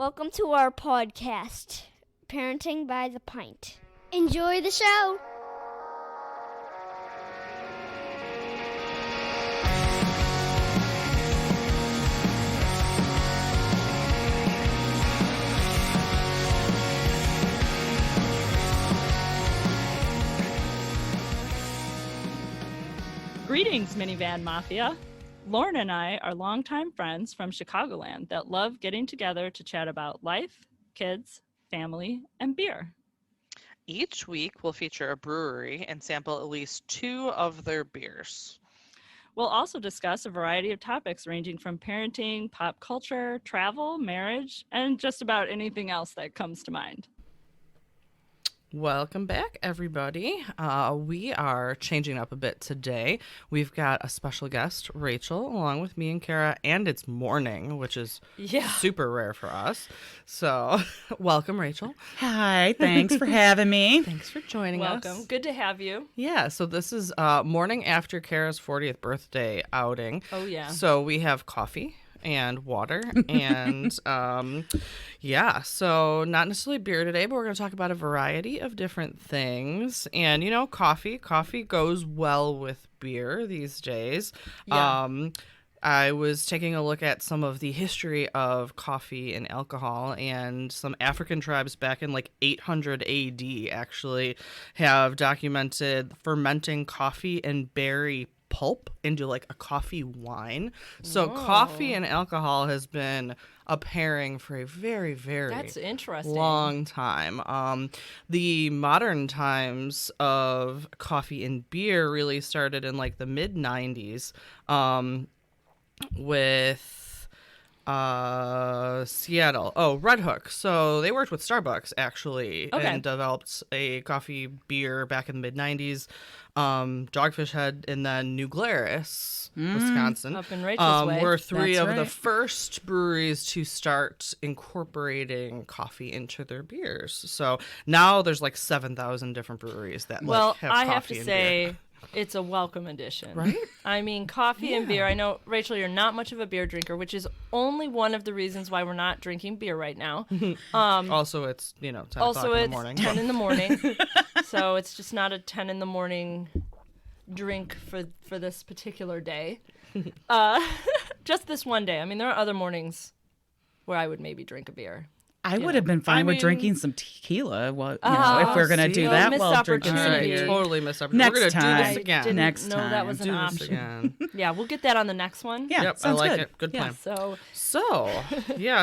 Welcome to our podcast, Parenting by the Pint. Enjoy the show. Greetings, Minivan Mafia. Lauren and I are longtime friends from Chicagoland that love getting together to chat about life, kids, family, and beer. Each week, we'll feature a brewery and sample at least 2 of their beers. We'll also discuss a variety of topics ranging from parenting, pop culture, travel, marriage, and just about anything else that comes to mind. Welcome back, everybody. We are changing up a bit today. We've got a special guest, Rachel, along with me and Kara, and it's morning, which is super rare for us. So, welcome, Rachel. Hi, thanks for having me. Thanks for joining us. Welcome. Good to have you. Yeah, so this is morning after Kara's 40th birthday outing. Oh, yeah. So we have coffee and water and so not necessarily beer today, but we're going to talk about a variety of different things. And coffee goes well with beer these days. I was taking a look at some of the history of coffee and alcohol, and some African tribes back in like 800 AD actually have documented fermenting coffee and berry pulp into like a coffee wine. So coffee and alcohol has been a pairing for a very, very That's interesting. long time. The modern times of coffee and beer really started in like the mid 90s with Seattle. Red Hook. So they worked with Starbucks actually and developed a coffee beer back in the mid 90s. Dogfish Head, and then New Glarus, Wisconsin. Up in Rachel's way. Were 3 That's of the right. first breweries to start incorporating coffee into their beers. So now there's like 7,000 different breweries that have coffee I have to and say, beer. it's a welcome addition. Right? I mean, coffee and beer. I know, Rachel, you're not much of a beer drinker, which is only one of the reasons why we're not drinking beer right now. Also, it's 10 o'clock in the morning. 10 in the morning. So it's just not a 10 in the morning drink for this particular day. Just this one day. I mean, there are other mornings where I would maybe drink a beer. I would have been fine with drinking some tequila. If we're going to do that, missed well, drinking some opportunity. beer. Totally missed up. Next We're going to do time. this again. Didn't Next know that time. was an Do this option. again. Yeah, we'll get that on the next one. Yeah, Yep, I sounds like good. it. Good plan. So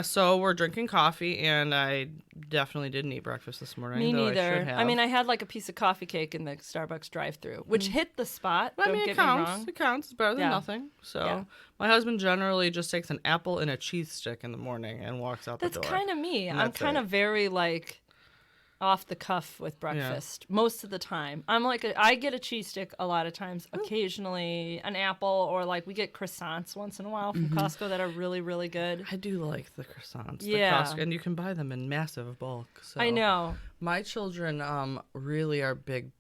So we're drinking coffee, and I definitely didn't eat breakfast this morning. me though neither. I should have. I mean, I had like a piece of coffee cake in the Starbucks drive-through, which hit the spot. Well, Don't it get counts. me wrong. It counts. It's better than Yeah. nothing. So Yeah. my husband generally just takes an apple and a cheese stick in the morning and walks out That's the door. kind of me. And I'm that's kind it. of very like off the cuff with breakfast most of the time. I'm like I get a cheese stick a lot of times, occasionally an apple, or like we get croissants once in a while from Costco that are really, really good. I do like the croissants. Yeah. And you can buy them in massive bulk. So I know. My children really are big.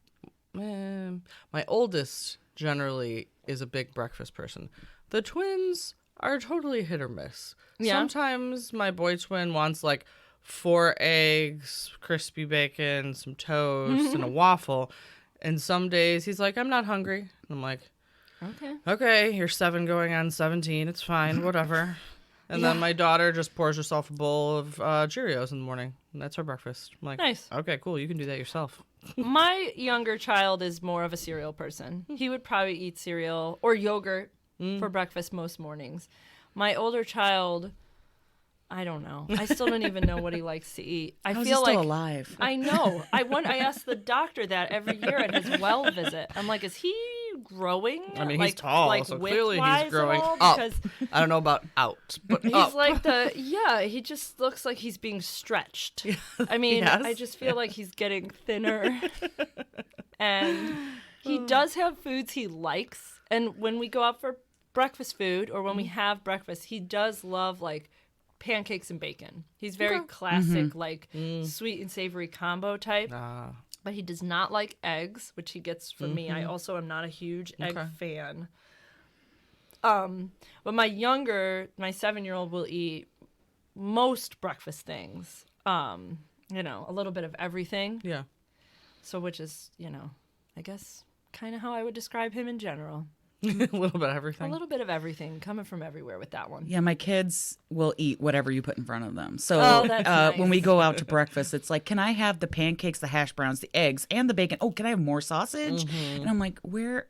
My oldest generally is a big breakfast person. The twins are totally hit or miss. Yeah. Sometimes my boy twin wants like 4 eggs, crispy bacon, some toast, and a waffle. And some days he's like, I'm not hungry. And I'm like, okay, you're 7 going on 17. It's fine, whatever. And then my daughter just pours herself a bowl of Cheerios in the morning. And that's her breakfast. I'm like, Nice. Okay, cool. You can do that yourself. My younger child is more of a cereal person. He would probably eat cereal or yogurt for breakfast most mornings. My older child, I don't know. I still don't even know what he likes to eat. I How's feel he still like alive? I know. I ask the doctor that every year at his well visit. I'm like, is he growing? I mean, like, he's tall, like so clearly he's width-wise at growing all? up. Because I don't know about out, but he's up. like he just looks like he's being stretched. I mean, Yes. I just feel like he's getting thinner. And he does have foods he likes. And when we go out for breakfast food or when we have breakfast, he does love like pancakes and bacon. He's very classic, like sweet and savory combo type. But he does not like eggs, which he gets from me. I also am not a huge egg fan. But my 7-year-old will eat most breakfast things. You know, a little bit of everything. Yeah. So which is, you know, I guess kind of how I would describe him in general. A little bit of everything. A little bit of everything, coming from everywhere with that one. Yeah, my kids will eat whatever you put in front of them. So that's nice. when we go out to breakfast, it's like, can I have the pancakes, the hash browns, the eggs, and the bacon? Oh, can I have more sausage? And I'm like, where?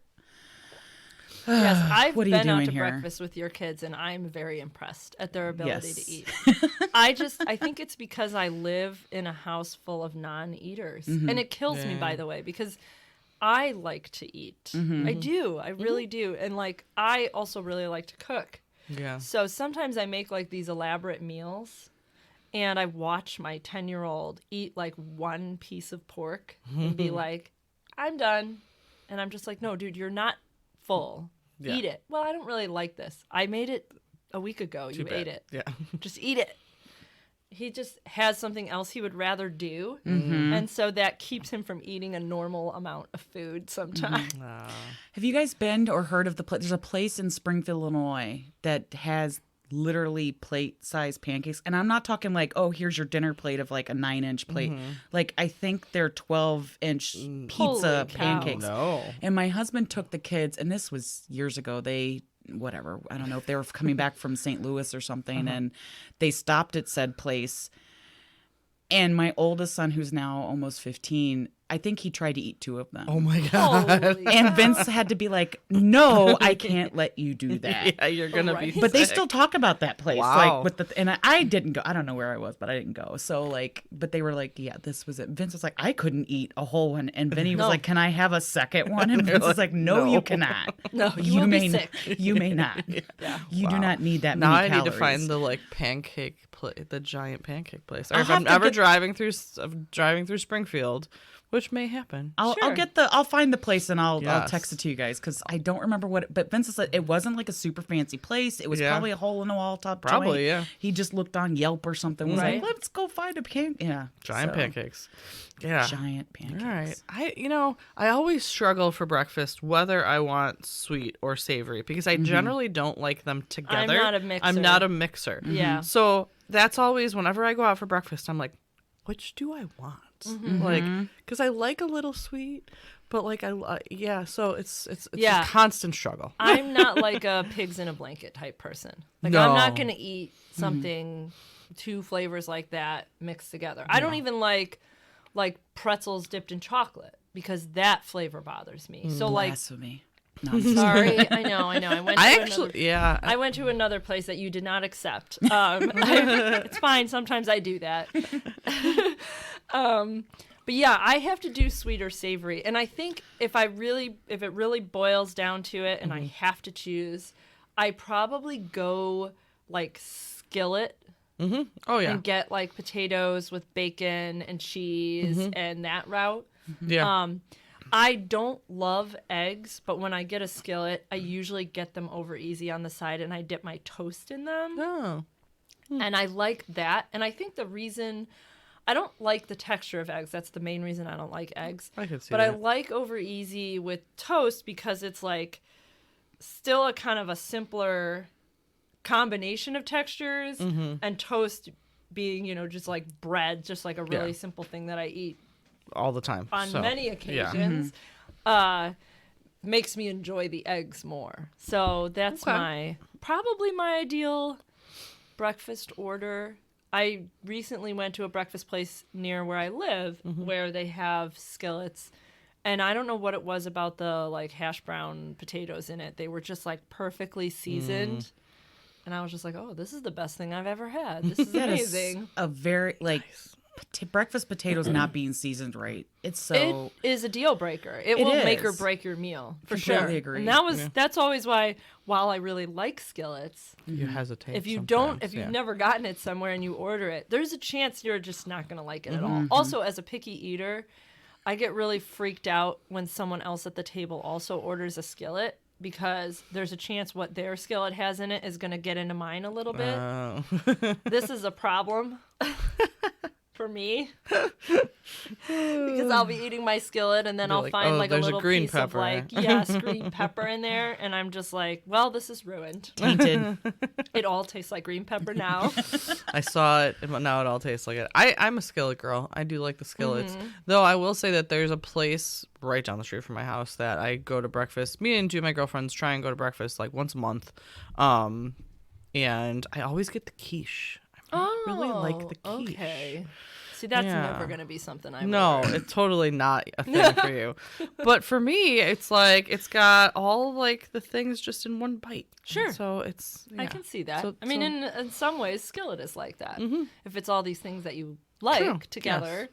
Yes, I've What are you been out doing to here? breakfast with your kids, and I'm very impressed at their ability Yes. to eat. I think it's because I live in a house full of non-eaters. And it kills me, by the way, because I like to eat. I do. I really do. And, like, I also really like to cook. Yeah. So sometimes I make, like, these elaborate meals, and I watch my 10-year-old eat, like, one piece of pork and be like, I'm done. And I'm just like, no, dude, you're not full. Yeah. Eat it. Well, I don't really like this. I made it a week ago. You ate it. Yeah. Just eat it. He just has something else he would rather do. And so that keeps him from eating a normal amount of food sometimes. Have you guys been or heard of the place? There's a place in Springfield, Illinois that has literally plate-sized pancakes. And I'm not talking like, oh, here's your dinner plate of like a 9-inch plate. Like, I think they're 12-inch pizza Holy cow. pancakes. No. And my husband took the kids, and this was years ago. Whatever, I don't know if they were coming back from St. Louis or something, and they stopped at said place. And my oldest son, who's now almost 15, I think he tried to eat 2 of them. Oh my God. Holy And Vince had to be like, no, I can't let you do that. Yeah, you're gonna Right. be. But they sick. still talk about that place. Wow. Like and I didn't go. I don't know where I was, but I didn't go. So like, but they were like, yeah, this was it. Vince was like, I couldn't eat a whole one. And Vinny was No. like, can I have a second one? And Vince was like, no, no. you cannot. No, you will be may sick. You may not. Yeah. You do not need that Now many I calories. need to find the like pancake place, the giant pancake place. Or I'll if have I'm to ever get- driving through Springfield, which may happen. I'll Sure. I'll find the place and I'll Yes. text it to you guys because I don't remember what. But Vince said it wasn't like a super fancy place. It was Yeah. probably a hole in the wall top. Probably, joint. yeah. He just looked on Yelp or something. Was Right. like, let's go find a pancake. Yeah, Giant so, pancakes. Yeah. Giant pancakes. All right. I always struggle for breakfast whether I want sweet or savory because I generally don't like them together. not a mixer. I'm not a mixer. Yeah. So that's always whenever I go out for breakfast, I'm like, which do I want? Like, because I like a little sweet, but like so it's Yeah. a constant struggle. I'm not like a pigs in a blanket type person. Like, No. I'm not going to eat something, 2 flavors like that mixed together. I don't even like pretzels dipped in chocolate because that flavor bothers me. So, like, Blasphemy. No, I'm just- sorry. I know. I went to another place that you did not accept. It's fine. Sometimes I do that. But yeah, I have to do sweet or savory. And I think if it really boils down to it and I have to choose, I probably go like skillet Oh yeah. and get like potatoes with bacon and cheese and that route. Yeah. I don't love eggs, but when I get a skillet, I usually get them over easy on the side and I dip my toast in them. Oh. And I like that. And I think the reason I don't like the texture of eggs, that's the main reason I don't like eggs. I could see But that. I like over easy with toast because it's like still a kind of a simpler combination of textures and toast being, just like bread, just like a really Yeah. simple thing that I eat All the time. on So, many yeah. occasions, makes me enjoy the eggs more. So that's Okay. probably my ideal breakfast order. I recently went to a breakfast place near where I live where they have skillets, and I don't know what it was about the like hash brown potatoes in it. They were just like perfectly seasoned. And I was just like, oh, this is the best thing I've ever had. This is That is amazing. a very breakfast potatoes not being seasoned right. It's so It is a deal breaker. It will make or is. break your meal for Completely sure. agree. And that's always why, while I really like skillets, You hesitate. if you've sometimes, never gotten it somewhere and you order it, there's a chance you're just not going to like it at all. Also, as a picky eater, I get really freaked out when someone else at the table also orders a skillet because there's a chance what their skillet has in it is going to get into mine a little bit. Oh. This is a problem. for me. Because I'll be eating my skillet and then Be I'll like, find "Oh, like a there's a little green piece pepper." of like, yes, green pepper in there. And I'm just like, well, this is ruined. Tainted. It all tastes like green pepper now. I saw it, and now it all tastes like it. I'm a skillet girl. I do like the skillets. Though I will say that there's a place right down the street from my house that I go to breakfast. Me and two of my girlfriends try and go to breakfast like once a month. And I always get the quiche. I really like the quiche. Okay. See, that's Yeah. never going to be something I would No, order. it's totally not a thing for you. But for me, it's like it's got all like the things just in one bite. Sure. So it's I yeah. can see that. So- I mean, so- in some ways, skillet is like that. If it's all these things that you like True, together, yes.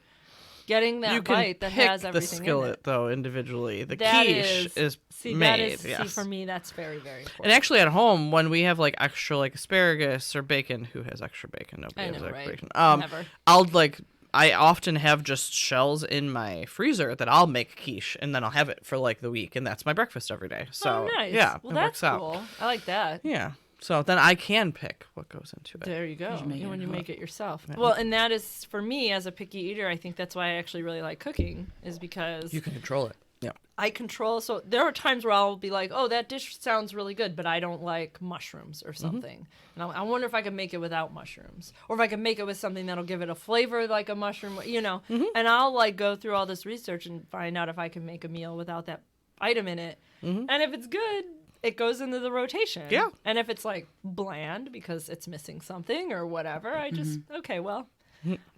getting that you can bite that pick has the everything skillet in it. though individually. The That quiche is see, made. that is, yes. see, for me, that's very, very important. And actually, at home, when we have like extra like asparagus or bacon, who has extra bacon? Nobody I has know, extra right? bacon. Never. I'll like. I often have just shells in my freezer that I'll make quiche, and then I'll have it for like the week, and that's my breakfast every day. So Oh, nice. yeah, Well, it that's works out. cool. I like that. Yeah. So then I can pick what goes into it. There you go. make it When you up. make it yourself. Well, and that is, for me, as a picky eater, I think that's why I actually really like cooking, is because You can control it. Yeah. I control. So there are times where I'll be like, oh, that dish sounds really good, but I don't like mushrooms or something. And I wonder if I could make it without mushrooms, or if I can make it with something that'll give it a flavor like a mushroom, you know. And I'll like go through all this research and find out if I can make a meal without that item in it. And if it's good, it goes into the rotation. Yeah. And if it's like bland because it's missing something or whatever, I just, okay, well,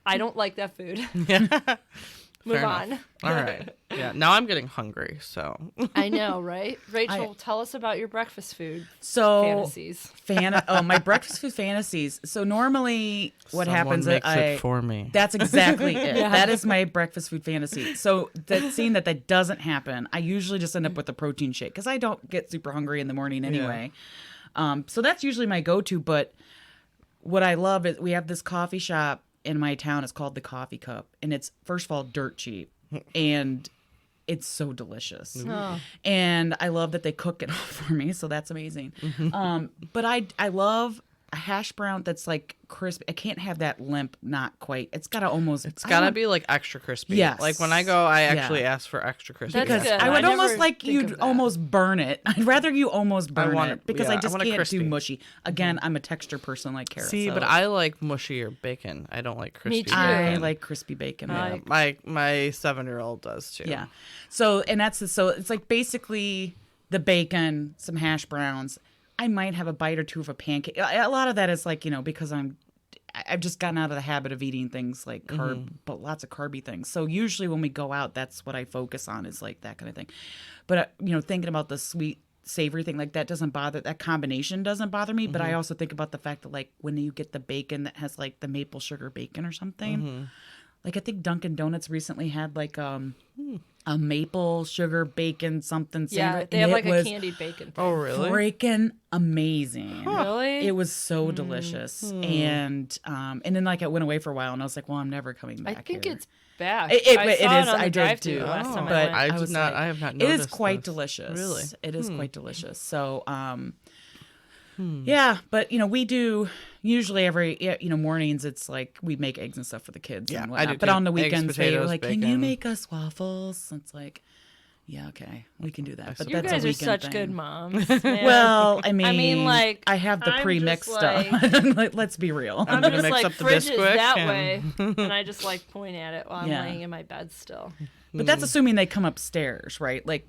I don't like that food. Move Fair on. enough. All right. Yeah. Now I'm getting hungry. So I know, right? Rachel, tell us about your breakfast food So fantasies. my breakfast food fantasies. So normally what happens makes is it for me. That's exactly it. That is my breakfast food fantasy. So seeing that doesn't happen, I usually just end up with a protein shake because I don't get super hungry in the morning anyway. So that's usually my go-to. But what I love is we have this coffee shop in my town. It's called the Coffee Cup, and it's first of all dirt cheap, and it's so delicious. And I love that they cook it all for me, so that's amazing. But I love a hash brown that's like crispy. I can't have that limp, not quite. It's gotta almost. It's gotta be like extra crispy. Yes. Like when I go, I Yeah. actually ask for extra crispy. That's because good. I would I almost never like think you'd of that. almost burn it. I'd rather you almost burn want it it- because yeah, I I just want it can't crispy. do mushy. Again, I'm a texture person like Kara. See, so but I like mushy or bacon. I don't like crispy. Me too. I bacon. like crispy bacon. I- Yeah, my 7-year-old does too. Yeah. So it's like basically the bacon, some hash browns. I might have a bite or two of a pancake. A lot of that is like, because I've just gotten out of the habit of eating things like but lots of carby things. So usually when we go out, that's what I focus on is like that kind of thing. But thinking about the sweet savory thing, like that combination doesn't bother me. But I also think about the fact that like when you get the bacon that has like the maple sugar bacon or something. Like I think Dunkin' Donuts recently had like a maple sugar bacon something. Yeah, sandwich, they have and like it a was candied bacon thing. Oh, really? freaking amazing. Really? It was so delicious, and then like it went away for a while, and I was like, well, I'm never coming I back. think here. it's back. It I is. saw it on the I did drive-thru too. last time I but went. I was did not. like- I have not It noticed is quite this. delicious. Really? It is quite delicious. So, yeah, but we do usually every mornings. It's like we make eggs and stuff for the kids. Yeah, and I whatnot. do But too. on the Eggs, weekends, they're potatoes, like, "Can you bacon." make us waffles?" And it's like, yeah, okay, we can do that. But You that's guys a are weekend such thing. good moms. man. Well, I mean, like, I have the I'm pre-mixed just stuff. Let's be real. I'm gonna just mix like up the fridge is Bisquick that and- way, and I just like point at it while I'm Yeah. laying in my bed still. But that's assuming they come upstairs, right? Like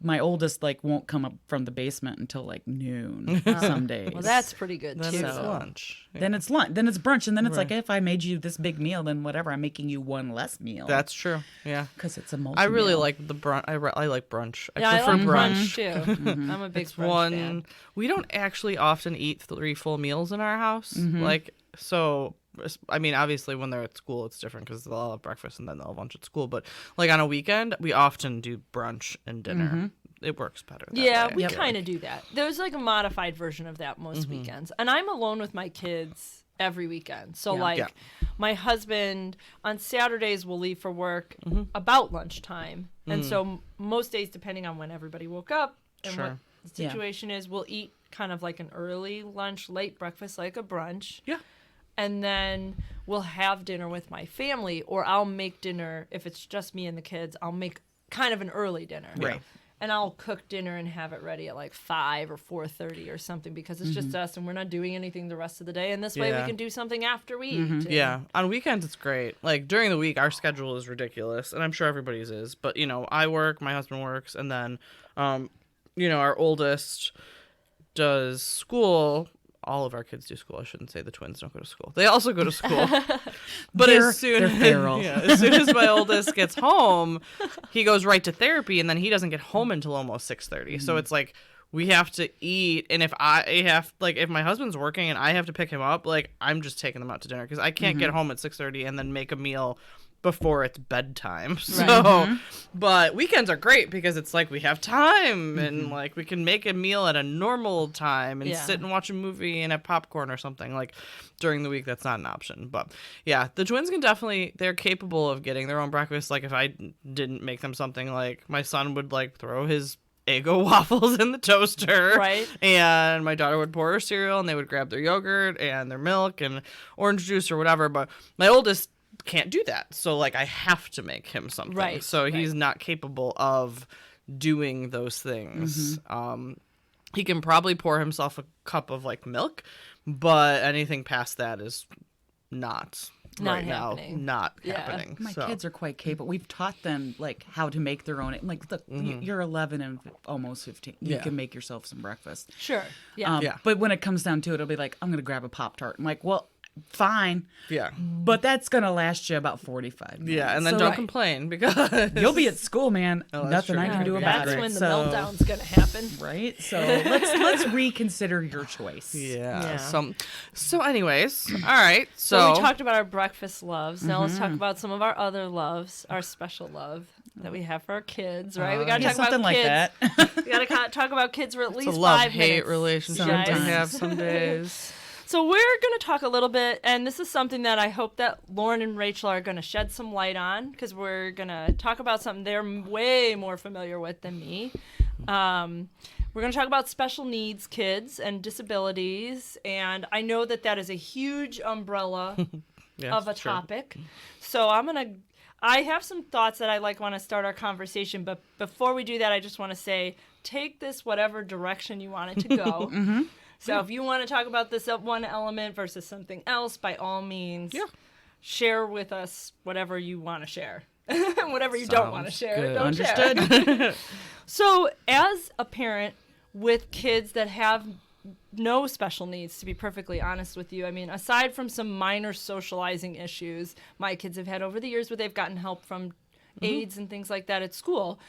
my oldest, like won't come up from the basement until like noon some days. Well, that's pretty good Then too. it's lunch. Yeah. Then it's lunch. Then it's brunch, and then it's like if I made you this big meal, then whatever. I'm making you one less meal. That's true. Yeah. because it's a multi. I really like the brunch. I like brunch. I Yeah, I prefer like brunch. brunch too. I'm a big It's brunch one. fan. We don't actually often eat 3 full meals in our house. Like so. I mean, obviously, when they're at school, it's different because they'll have breakfast and then they'll have lunch at school. But like on a weekend, we often do brunch and dinner. It works better. That Yeah, way, we I feel kind of do that. There's like a modified version of that most weekends. And I'm alone with my kids every weekend. So like Yeah. my husband on Saturdays will leave for work about lunchtime. And so most days, depending on when everybody woke up and what Sure. the situation is, we'll eat kind of like an early lunch, late breakfast, like a brunch. Yeah. And then will have dinner with my family, or I'll make dinner if it's just me and the kids. I'll make kind of an early dinner. Right. And I'll cook dinner and have it ready at like 5 or 4:30 or something, because it's just us and we're not doing anything the rest of the day. And this way we can do something after we eat. Yeah. On weekends, it's great. Like during the week, our schedule is ridiculous, and I'm sure everybody's is. But, you know, I work, my husband works, and then, you know, our oldest does school. All of our kids do school. I shouldn't say the twins don't go to school. They also go to school. But they're as soon as my oldest gets home, he goes right to therapy, and then he doesn't get home until almost 6:30. So it's like we have to eat, and if my husband's working and I have to pick him up, like I'm just taking them out to dinner because I can't get home at 6:30 and then make a meal before it's bedtime. So, but weekends are great because it's like we have time and like we can make a meal at a normal time and sit and watch a movie and have popcorn or something. Like during the week, that's not an option. But yeah, the twins they're capable of getting their own breakfast. Like if I didn't make them something, like my son would like throw his Eggo waffles in the toaster. Right. And my daughter would pour her cereal and they would grab their yogurt and their milk and orange juice or whatever. But my oldest can't do that, so like I have to make him something. Right. So he's not capable of doing those things. He can probably pour himself a cup of like milk, but anything past that is not right happening. now not happening. My kids are quite capable. We've taught them like how to make their own. Like, look, you're 11 and almost 15. You can make yourself some breakfast. Sure. Yeah. But when it comes down to it, it'll be like, I'm gonna grab a Pop-Tart. I'm like, well, fine. Yeah. But that's gonna last you about 45 minutes. Yeah, and then don't complain because you'll be at school, man. Oh, Nothing true. I can do about That's it. when the So- meltdown's gonna happen. Right? So let's reconsider your choice. Yeah. So anyways, all right. So we talked about our breakfast loves. Now let's talk about some of our other loves, our special love that we have for our kids, right? We got to Yeah, talk about something like kids. that. We got to talk about kids for at it's least a 5 love-hate minutes. relationship guys. we have some days. So we're going to talk a little bit, and this is something that I hope that Lauren and Rachel are going to shed some light on, because we're going to talk about something they're way more familiar with than me. We're going to talk about special needs kids and disabilities, and I know that that is a huge umbrella of a topic. So I have some thoughts that I want to start our conversation, but before we do that, I just want to say, take this whatever direction you want it to go. So if you want to talk about this one element versus something else, by all means, share with us whatever you want to share. Whatever you don't want to share, good. don't Understood. share. So as a parent with kids that have no special needs, to be perfectly honest with you, I mean, aside from some minor socializing issues my kids have had over the years where they've gotten help from aides and things like that at school,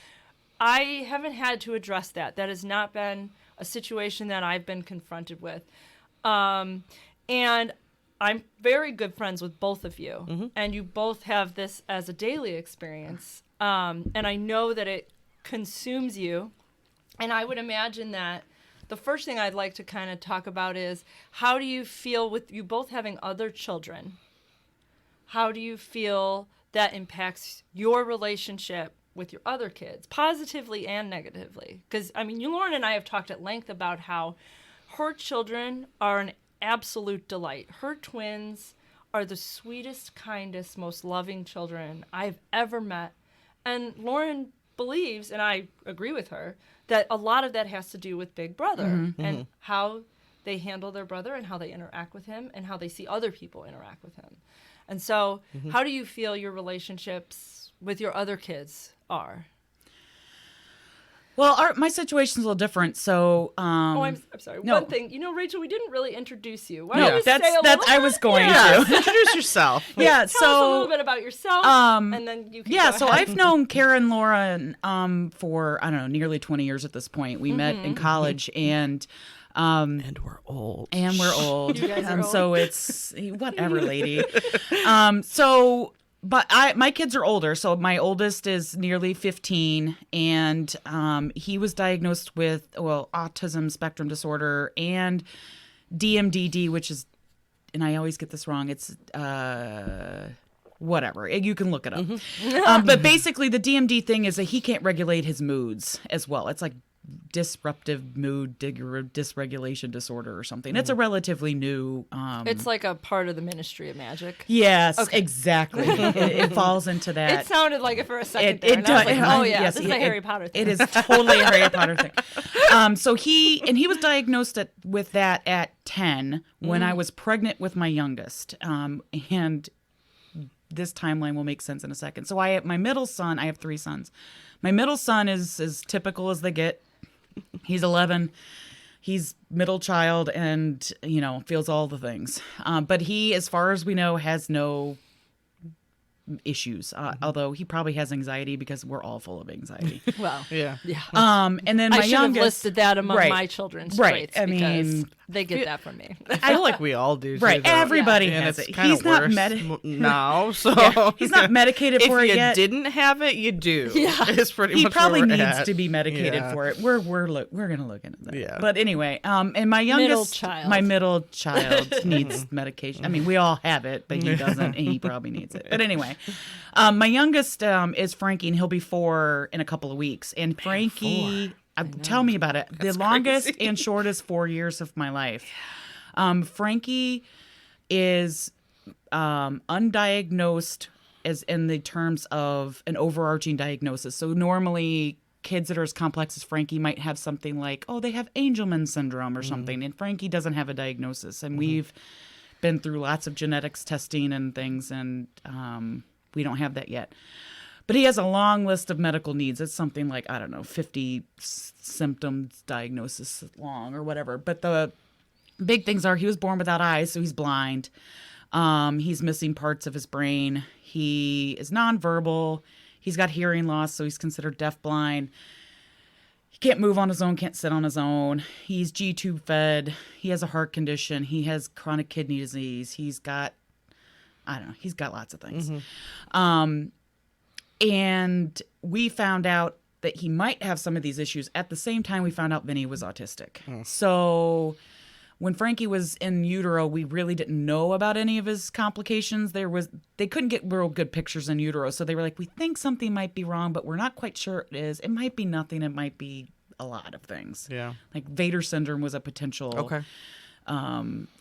I haven't had to address that. That has not been a situation that I've been confronted with. And I'm very good friends with both of you. And you both have this as a daily experience. And I know that it consumes you. And I would imagine that the first thing I'd like to kind of talk about is, how do you feel with you both having other children? How do you feel that impacts your relationship with your other kids, positively and negatively? Because, I mean, Lauren and I have talked at length about how her children are an absolute delight. Her twins are the sweetest, kindest, most loving children I've ever met. And Lauren believes, and I agree with her, that a lot of that has to do with Big Brother and how they handle their brother and how they interact with him and how they see other people interact with him. And so how do you feel your relationships with your other kids are? Well, my situation's a little different. So, I'm sorry. no. One thing, Rachel, we didn't really introduce you. Why No, don't you that's- say a that's- little I was bit? going Yeah. to. Introduce yourself. yeah. Tell us a little bit about yourself, and then you can Yeah, go so ahead. I've known Kara and Laura for, I don't know, nearly 20 years at this point. We met in college, and we're old. You guys are so it's whatever, lady. But my kids are older. So my oldest is nearly 15, and he was diagnosed with autism spectrum disorder and DMDD, which is, and I always get this wrong. It's whatever. You can look it up. But basically, the DMD thing is that he can't regulate his moods as well. It's like disruptive mood dysregulation disorder or something. It's a relatively new. It's like a part of the Ministry of Magic. Yes, exactly. It falls into that. It sounded like it for a second there. It And I was does. like, oh yeah, Yes, this is a Harry Potter thing. It is totally a Harry Potter thing. So he was diagnosed with that at 10 when I was pregnant with my youngest. And this timeline will make sense in a second. So my middle son, I have 3 sons. My middle son is as typical as they get. He's 11. He's middle child and, feels all the things. But he, as far as we know, has no issues. Although he probably has anxiety because we're all full of anxiety. Well, Yeah. And then my I should youngest have listed that among Right. my children's Right. traits I because mean, they get that from me. I feel like we all do. Right. Too, though. Everybody And has it's it. kind He's of not worse now, so He's not medicated if for it you yet. didn't have it, you do. Yeah. It's pretty He much probably where we're needs at. to be medicated Yeah. for it. We're gonna look into that. Yeah. But anyway, and my youngest, my middle child needs medication. I mean, we all have it, but he doesn't, and he probably needs it. But anyway, my youngest is Frankie, and he'll be 4 in a couple of weeks. And Frankie, tell me about it. The longest and shortest 4 years of my life. Frankie is undiagnosed as in the terms of an overarching diagnosis. So normally kids that are as complex as Frankie might have something like, they have Angelman syndrome or something. And Frankie doesn't have a diagnosis. And we've been through lots of genetics testing and things, and we don't have that yet. But he has a long list of medical needs. It's something like, 50 symptoms, diagnosis long or whatever. But the big things are he was born without eyes, so he's blind. He's missing parts of his brain. He is nonverbal. He's got hearing loss, so he's considered deafblind. He can't move on his own, can't sit on his own. He's G-tube fed. He has a heart condition. He has chronic kidney disease. He's got lots of things. And we found out that he might have some of these issues at the same time we found out Vinny was autistic. So when Frankie was in utero, we really didn't know about any of his complications. They couldn't get real good pictures in utero. So they were like, we think something might be wrong, but we're not quite sure it is. It might be nothing. It might be a lot of things. Yeah. Like Vader syndrome was a potential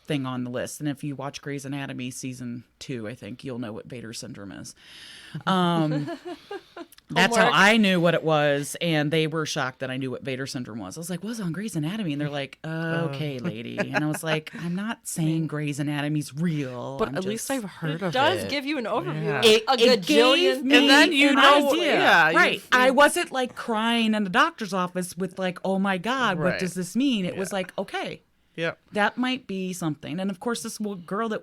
thing on the list. And if you watch Grey's Anatomy season 2, I think you'll know what Vader syndrome is. That's how I knew what it was, and they were shocked that I knew what Vader syndrome was. I was like, "What's on Grey's Anatomy?" And they're like, "Okay, lady." And I was like, "I'm not saying Grey's Anatomy's real, But at least I've heard of it. It does give you an overview. Yeah. A gajillion. Gave me And then you an know- idea. yeah, right. you've- I wasn't like crying in the doctor's office with like, "Oh my God, what Right. does this mean?" It was like, okay. Yep. That might be something. And of course, this girl that,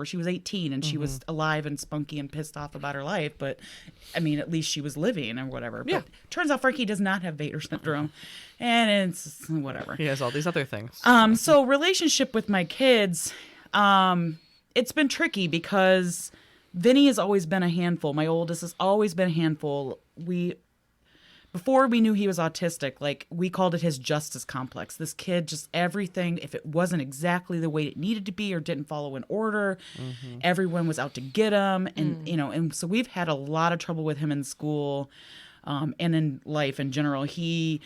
she was 18 and she was alive and spunky and pissed off about her life. But I mean, at least she was living or whatever. Yeah. But turns out Frankie does not have Vader syndrome. And it's whatever. He has all these other things. So relationship with my kids, it's been tricky because Vinny has always been a handful. My oldest has always been a handful. Before we knew he was autistic, like we called it his justice complex. This kid, just everything, if it wasn't exactly the way it needed to be or didn't follow an order, everyone was out to get him. And, and so we've had a lot of trouble with him in school and in life in general. I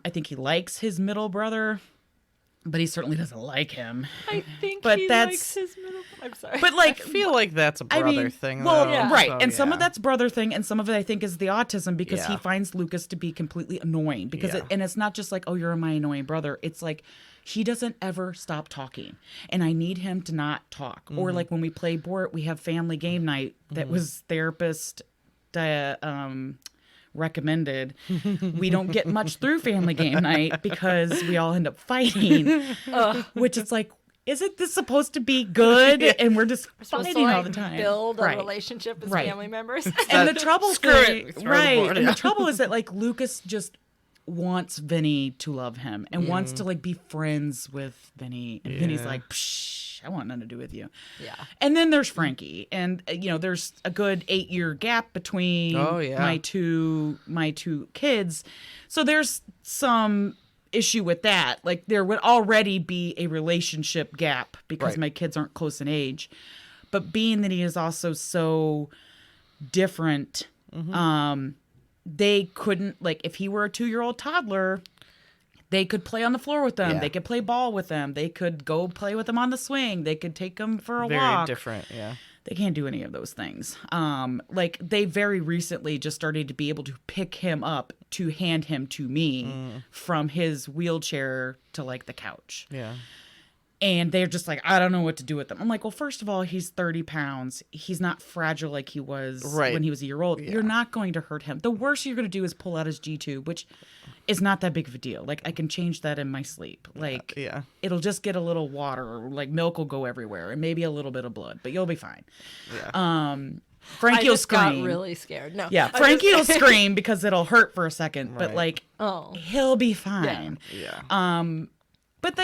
think he likes his middle brother, but he certainly doesn't like him. I think But he that's- likes his middle. I'm sorry. But like, I feel like that's a brother thing. well, though, Yeah. right, so, and some of yeah. that's brother thing, and some of it I think is the autism because he Yeah. finds Lucas to be completely annoying. Because Yeah. and it's not just like, oh, you're my annoying brother. It's like he doesn't ever stop talking, and I need him to not talk. Or like when we play board, we have family game night that was therapist recommended. We don't get much through family game night because we all end up fighting, which is like, isn't this supposed to be good? And we're just supposed fighting to, all the time. Build a Right. relationship with Right. family members. And the trouble, Screw it. Throw the right? board, And yeah. the trouble is that like Lucas just wants Vinny to love him and wants to like be friends with Vinny, and Vinny's Yeah. like, Psh, I want nothing to do with you. Yeah. And then there's Frankie, and there's a good 8-year gap between my two kids, so there's some issue with that. Like there would already be a relationship gap because Right. my kids aren't close in age, but being that he is also so different, they couldn't, like, if he were a 2-year-old toddler, they could play on the floor with them. Yeah. They could play ball with them. They could go play with them on the swing. They could take them for a Very walk. different, yeah. They can't do any of those things. Like, they very recently just started to be able to pick him up to hand him to me from his wheelchair to, like, the couch. Yeah. And they're just like, I don't know what to do with them. I'm like, well, first of all, he's 30 pounds. He's not fragile like he was when he was a year old. Yeah. You're not going to hurt him. The worst you're going to do is pull out his G-tube, which is not that big of a deal. Like, I can change that in my sleep. Like, Yeah. it'll just get a little water, or like milk will go everywhere, and maybe a little bit of blood, but you'll be fine. Yeah. Frankie I will just got scream. really scared. No. Yeah, I Frankie will just- scream because it'll hurt for a second, but Right. like, Oh. he'll be fine. Yeah. But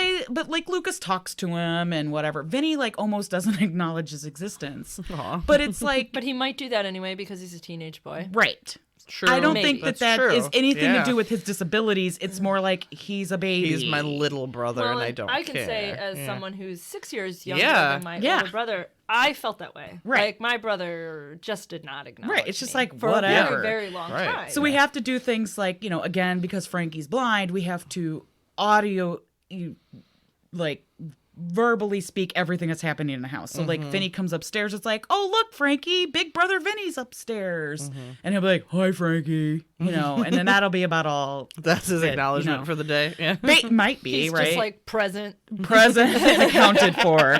like Lucas talks to him and whatever. Vinny like almost doesn't acknowledge his existence. Aw. But it's like, But he might do that anyway because he's a teenage boy. right. True. I don't Maybe. think that That's that is true. anything Yeah. to do with his disabilities. It's more like he's a baby. He's my little brother, Well, and I and don't I can care. say, as Yeah. someone who's 6 years younger Yeah. than my Yeah. older brother, I felt that way. Right. Like, my brother just did not acknowledge It's just me like, for whatever. a very, very long Right. time. So we have to do things like, you know, again, because Frankie's blind, we have to audio, like, verbally speak everything that's happening in the house. So, like, Vinny comes upstairs, it's like, oh, look, Frankie, big brother Vinny's upstairs. And he'll be like, hi, Frankie, you know, and then that'll be about all. That's his it, you acknowledgement know. for the day. Yeah. Might be, He's right? just like present. Present and accounted for.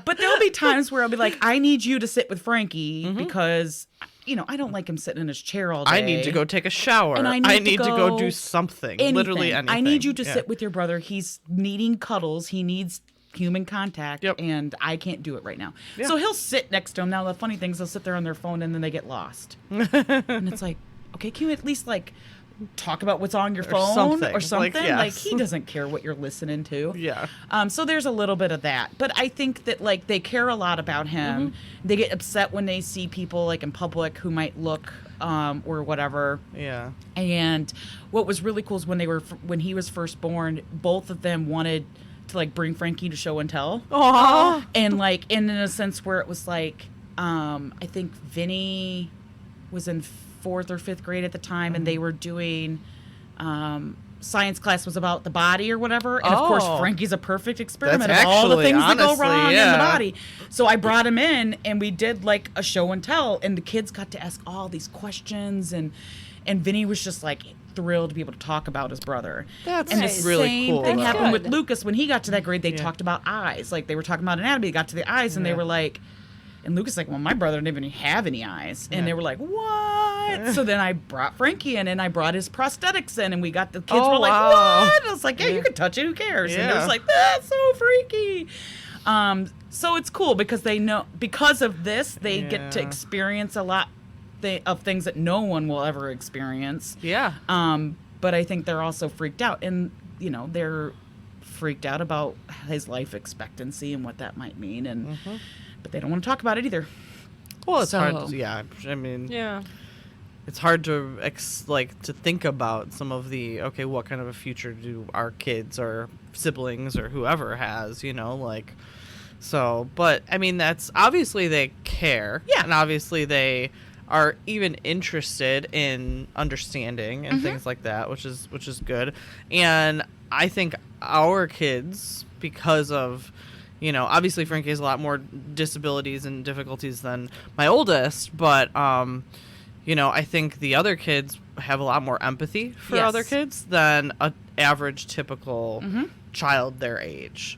But there'll be times where I'll be like, I need you to sit with Frankie because, you know, I don't like him sitting in his chair all day. I need to go take a shower. And I need to to go go do something. anything. Literally anything. I need you to Yeah. sit with your brother. He's needing cuddles. He needs human contact. Yep. And I can't do it right now. Yeah. So he'll sit next to him. Now, the funny thing is they'll sit there on their phone and then they get lost. And it's like, okay, can you at least, like, talk about what's on your phone something. or something? Like, yes. Like, he doesn't care what you're listening to. Yeah. So there's a little bit of that. But I think that, like, they care a lot about him. They get upset when they see people, like, in public who might look or whatever. Yeah. And what was really cool is when he was first born, both of them wanted to, like, bring Frankie to show and tell. Aww. And, like, in a sense where it was like, I think Vinny was in 4th or 5th grade at the time, and they were doing science class was about the body or whatever. And of course, Oh. Frankie's a perfect experiment That's of all the actually, things that go honestly, wrong in yeah. the body. So I brought him in, and we did like a show and tell, and the kids got to ask all these questions, and Vinny was just like thrilled to be able to talk about his brother. That's And the nice. really same cool. thing though. happened Good. with Lucas when he got to that grade. They talked about eyes, like they were talking about anatomy. They got to the eyes, and they were like, and Lucas like, well, my brother didn't even have any eyes, and they were like, what? So then I brought Frankie in, and I brought his prosthetics in, and we got the kids Oh, were like, wow. what? And I was like, yeah, you can touch it. Who cares? And it Yeah. was like, that's so freaky. So it's cool because they know because of this they get to Yeah. experience a lot of things that no one will ever experience. Yeah. But I think they're also freaked out, and you know they're freaked out about his life expectancy and what that might mean, and but they don't want to talk about it either. Well, it's hard. So- Yeah. I mean, Yeah. it's hard to to think about some of the what kind of a future do our kids or siblings or whoever has, you know, like. So, but I mean, that's obviously they care. Yeah. And obviously they are even interested in understanding and things like that, which is good. And I think our kids, because of, you know, obviously Frankie has a lot more disabilities and difficulties than my oldest, but you know, I think the other kids have a lot more empathy for Yes. other kids than an average typical child their age.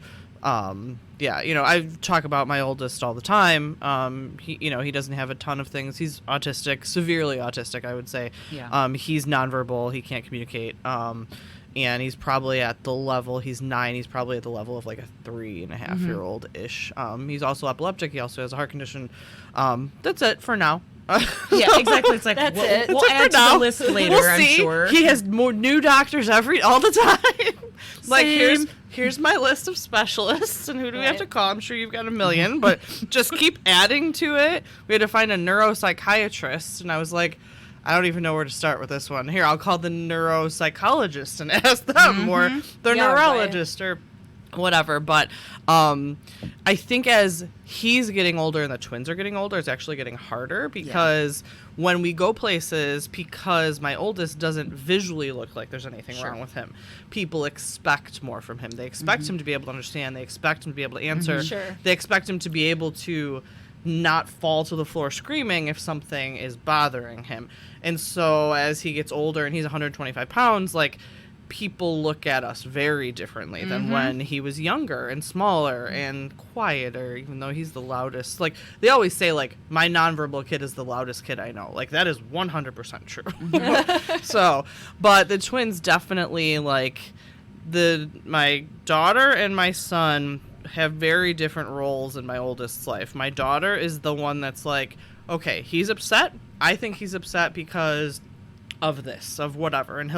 Yeah, you know, I talk about my oldest all the time. He, you know, he doesn't have a ton of things. He's autistic, severely autistic, I would say. Yeah. He's nonverbal. He can't communicate. And he's probably at the level, he's 9, he's probably at the level of like a 3.5-year-old-ish. He's also epileptic. He also has a heart condition. That's it for now. Yeah, exactly. It's like That's we'll, it. we'll That's it add for to now. the list later. We'll I'm see. sure. He has more new doctors all the time. Like Same. here's my list of specialists, and who do we have Right. to call? I'm sure you've got a million, but just keep adding to it. We had to find a neuropsychiatrist, and I was like, I don't even know where to start with this one. Here, I'll call the neuropsychologist and ask them, or the Yeah, right. neurologist, or whatever. But I think as he's getting older and the twins are getting older, it's actually getting harder because when we go places, because my oldest doesn't visually look like there's anything wrong with him, people expect more from him. They expect him to be able to understand. They expect him to be able to answer. Sure. They expect him to be able to not fall to the floor screaming if something is bothering him. And so as he gets older and he's 125 pounds, like, people look at us very differently than when he was younger and smaller and quieter, even though he's the loudest. Like, they always say, like, my nonverbal kid is the loudest kid I know. Like, that is 100% true. So, but the twins definitely, like, my daughter and my son have very different roles in my oldest's life. My daughter is the one that's like, okay, he's upset. I think he's upset because of this, of whatever. And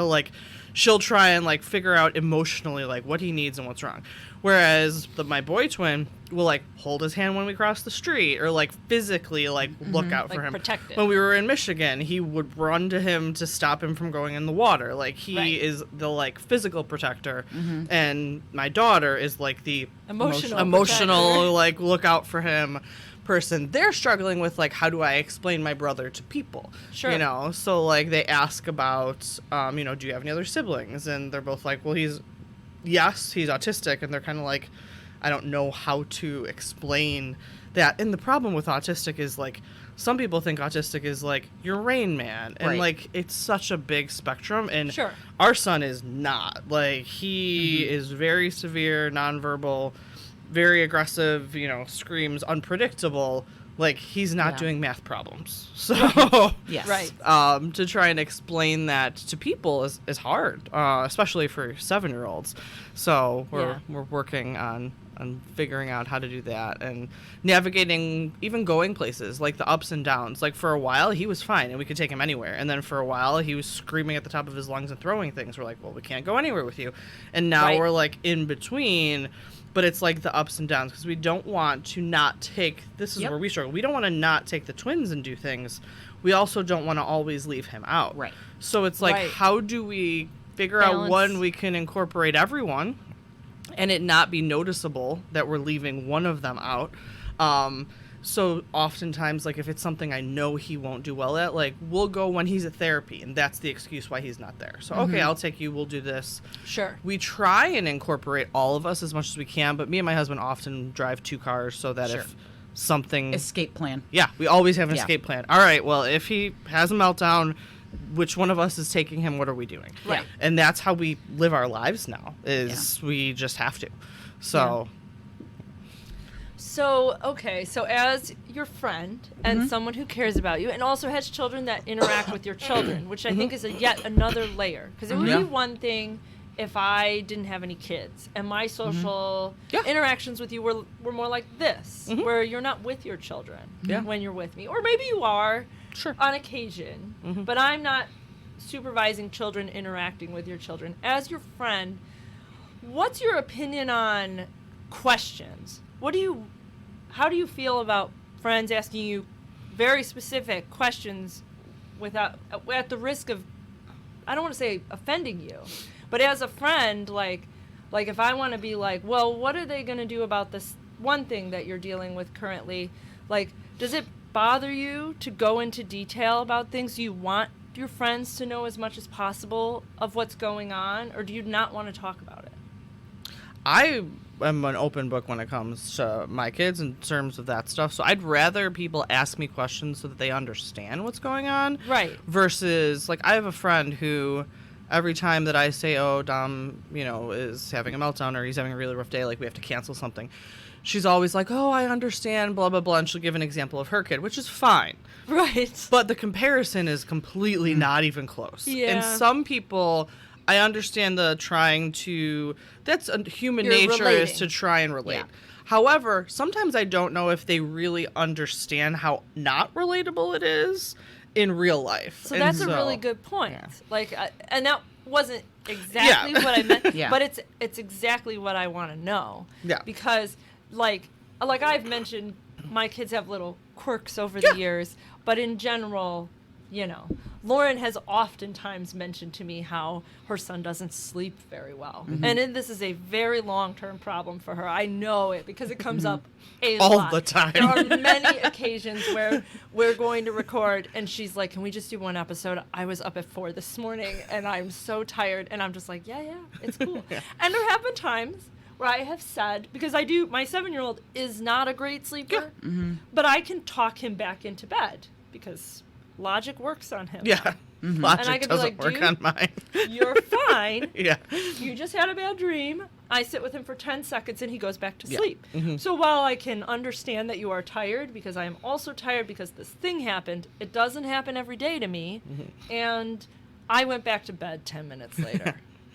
she'll try and, like, figure out emotionally, like, what he needs and what's wrong. Whereas my boy twin will, like, hold his hand when we cross the street or, like, physically, like, look out for him. Protect it. When we were in Michigan, he would run to him to stop him from going in the water. Like, he is the, like, physical protector. And my daughter is, like, the emotional like, look out for him person. They're struggling with, like, how do I explain my brother to people? Sure. You know, so, like, they ask about, do you have any other siblings? And they're both like, well, he's autistic. And they're kind of like, I don't know how to explain that. And the problem with autistic is, like, some people think autistic is, like, your Rain Man. And, like, it's such a big spectrum. And our son is not. Like, he is very severe, nonverbal, very aggressive, screams, unpredictable. Like, he's not doing math problems. So, to try and explain that to people is hard, especially for 7-year-olds. So we're working on figuring out how to do that and navigating, even going places, like the ups and downs. Like, for a while, he was fine and we could take him anywhere. And then for a while, he was screaming at the top of his lungs and throwing things. We're like, well, we can't go anywhere with you. And now we're, like, in between. But it's like the ups and downs because we don't want to not take, this is where we struggle. We don't want to not take the twins and do things. We also don't want to always leave him out. Right. So it's like, how do we figure out when we can incorporate everyone and it not be noticeable that we're leaving one of them out? So oftentimes, like, if it's something I know he won't do well at, like, we'll go when he's at therapy, and that's the excuse why he's not there. So, okay, I'll take you, we'll do this. Sure. We try and incorporate all of us as much as we can, but me and my husband often drive 2 cars so that if something... Escape plan. Yeah, we always have an escape plan. All right, well, if he has a meltdown, which one of us is taking him? What are we doing? Right. And that's how we live our lives now, is we just have to. So... So, okay, so as your friend and someone who cares about you and also has children that interact with your children, which I think is yet another layer. Because it would be one thing if I didn't have any kids and my social interactions with you were more like this, where you're not with your children when you're with me. Or maybe you are on occasion, but I'm not supervising children interacting with your children. As your friend, what's your opinion on questions? How do you feel about friends asking you very specific questions without, at the risk of, I don't want to say offending you, but as a friend, like if I want to be like, well, what are they going to do about this one thing that you're dealing with currently? Like, does it bother you to go into detail about things? Do you want your friends to know as much as possible of what's going on, or do you not want to talk about it? I am an open book when it comes to my kids in terms of that stuff. So I'd rather people ask me questions so that they understand what's going on. Right. Versus, like, I have a friend who every time that I say, oh, Dom, is having a meltdown or he's having a really rough day, like we have to cancel something, she's always like, oh, I understand, blah, blah, blah. And she'll give an example of her kid, which is fine. Right. But the comparison is completely not even close. Yeah. And some people... I understand the trying to... That's a human nature relating. is to try and relate. Yeah. However, sometimes I don't know if they really understand how not relatable it is in real life. So that's a really good point. Yeah. Like, and that wasn't exactly what I meant, but it's exactly what I want to know. Yeah. Because, like I've mentioned, my kids have little quirks over the years, but in general... you know, Lauren has oftentimes mentioned to me how her son doesn't sleep very well. And this is a very long-term problem for her. I know it because it comes up a All lot. the time. There are many occasions where we're going to record and she's like, can we just do one episode? I was up at 4 this morning and I'm so tired. And I'm just like, yeah, it's cool. And there have been times where I have said, because my 7-year-old is not a great sleeper, but I can talk him back into bed because logic works on him. Yeah. And I Logic could be doesn't like, work dude, on mine. you're fine. Yeah. You just had a bad dream. I sit with him for 10 seconds and he goes back to Yeah. sleep. So while I can understand that you are tired, because I am also tired because this thing happened, it doesn't happen every day to me. And I went back to bed 10 minutes later.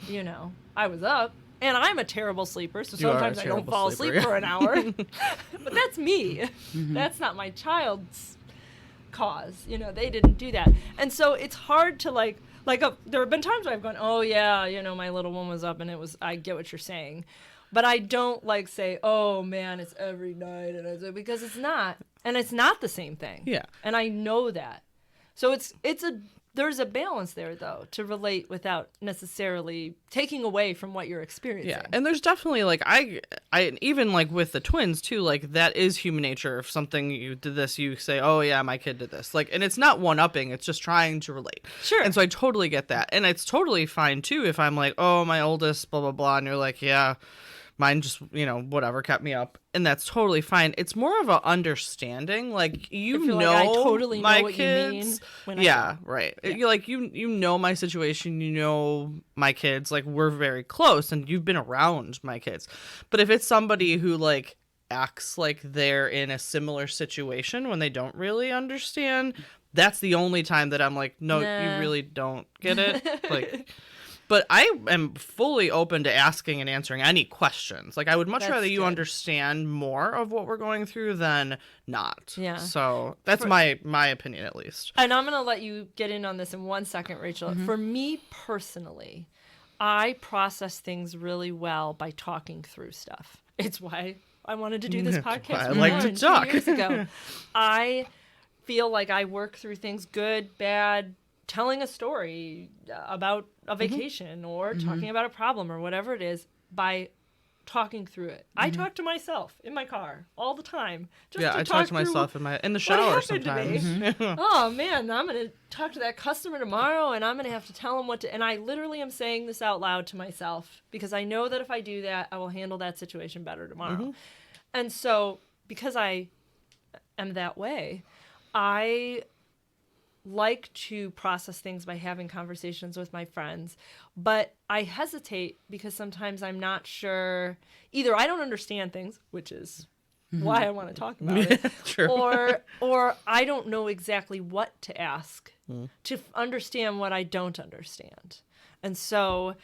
You know, I was up. And I'm a terrible sleeper, so You are a sometimes I don't terrible fall sleeper, asleep yeah. for an hour. But that's me. That's not my child's cause. You know, they didn't do that. And so it's hard to there have been times where I've gone, oh yeah, you know, my little one was up and I get what you're saying. But I don't say, oh man, it's every night, because it's not. And it's not the same thing. Yeah. And I know that. So there's a balance there, though, to relate without necessarily taking away from what you're experiencing. Yeah, and there's definitely I even with the twins too, that is human nature. If something you did this, you say, "Oh yeah, my kid did this." And it's not one-upping; it's just trying to relate. Sure. And so I totally get that, and it's totally fine too if I'm like, "Oh, my oldest, blah blah blah," and you're like, "Yeah." Mine just, whatever, kept me up. And that's totally fine. It's more of a understanding. You feel know, like I totally my know what kids. you mean when Yeah, right. Yeah. You know my situation. You know my kids. We're very close, and you've been around my kids. But if it's somebody who acts like they're in a similar situation when they don't really understand, that's the only time that I'm like, no, Nah. you really don't get it. But I am fully open to asking and answering any questions. I would much That's rather you good. understand more of what we're going through than not. Yeah. So that's my opinion, at least. And I'm going to let you get in on this in 1 second, Rachel. For me personally, I process things really well by talking through stuff. It's why I wanted to do this podcast. I with like to Lauren talk. 2 years ago. I feel like I work through things good, bad, telling a story about a vacation or talking about a problem or whatever it is by talking through it. I talk to myself in my car all the time. I talk to myself in the shower sometimes. Oh man, I'm going to talk to that customer tomorrow and I'm going to have to tell them what to, and I literally am saying this out loud to myself because I know that if I do that, I will handle that situation better tomorrow. And so because I am that way, I like to process things by having conversations with my friends, but I hesitate because sometimes I'm not sure. Either I don't understand things, which is why I want to talk about it, True. or I don't know exactly what to ask to understand what I don't understand. And so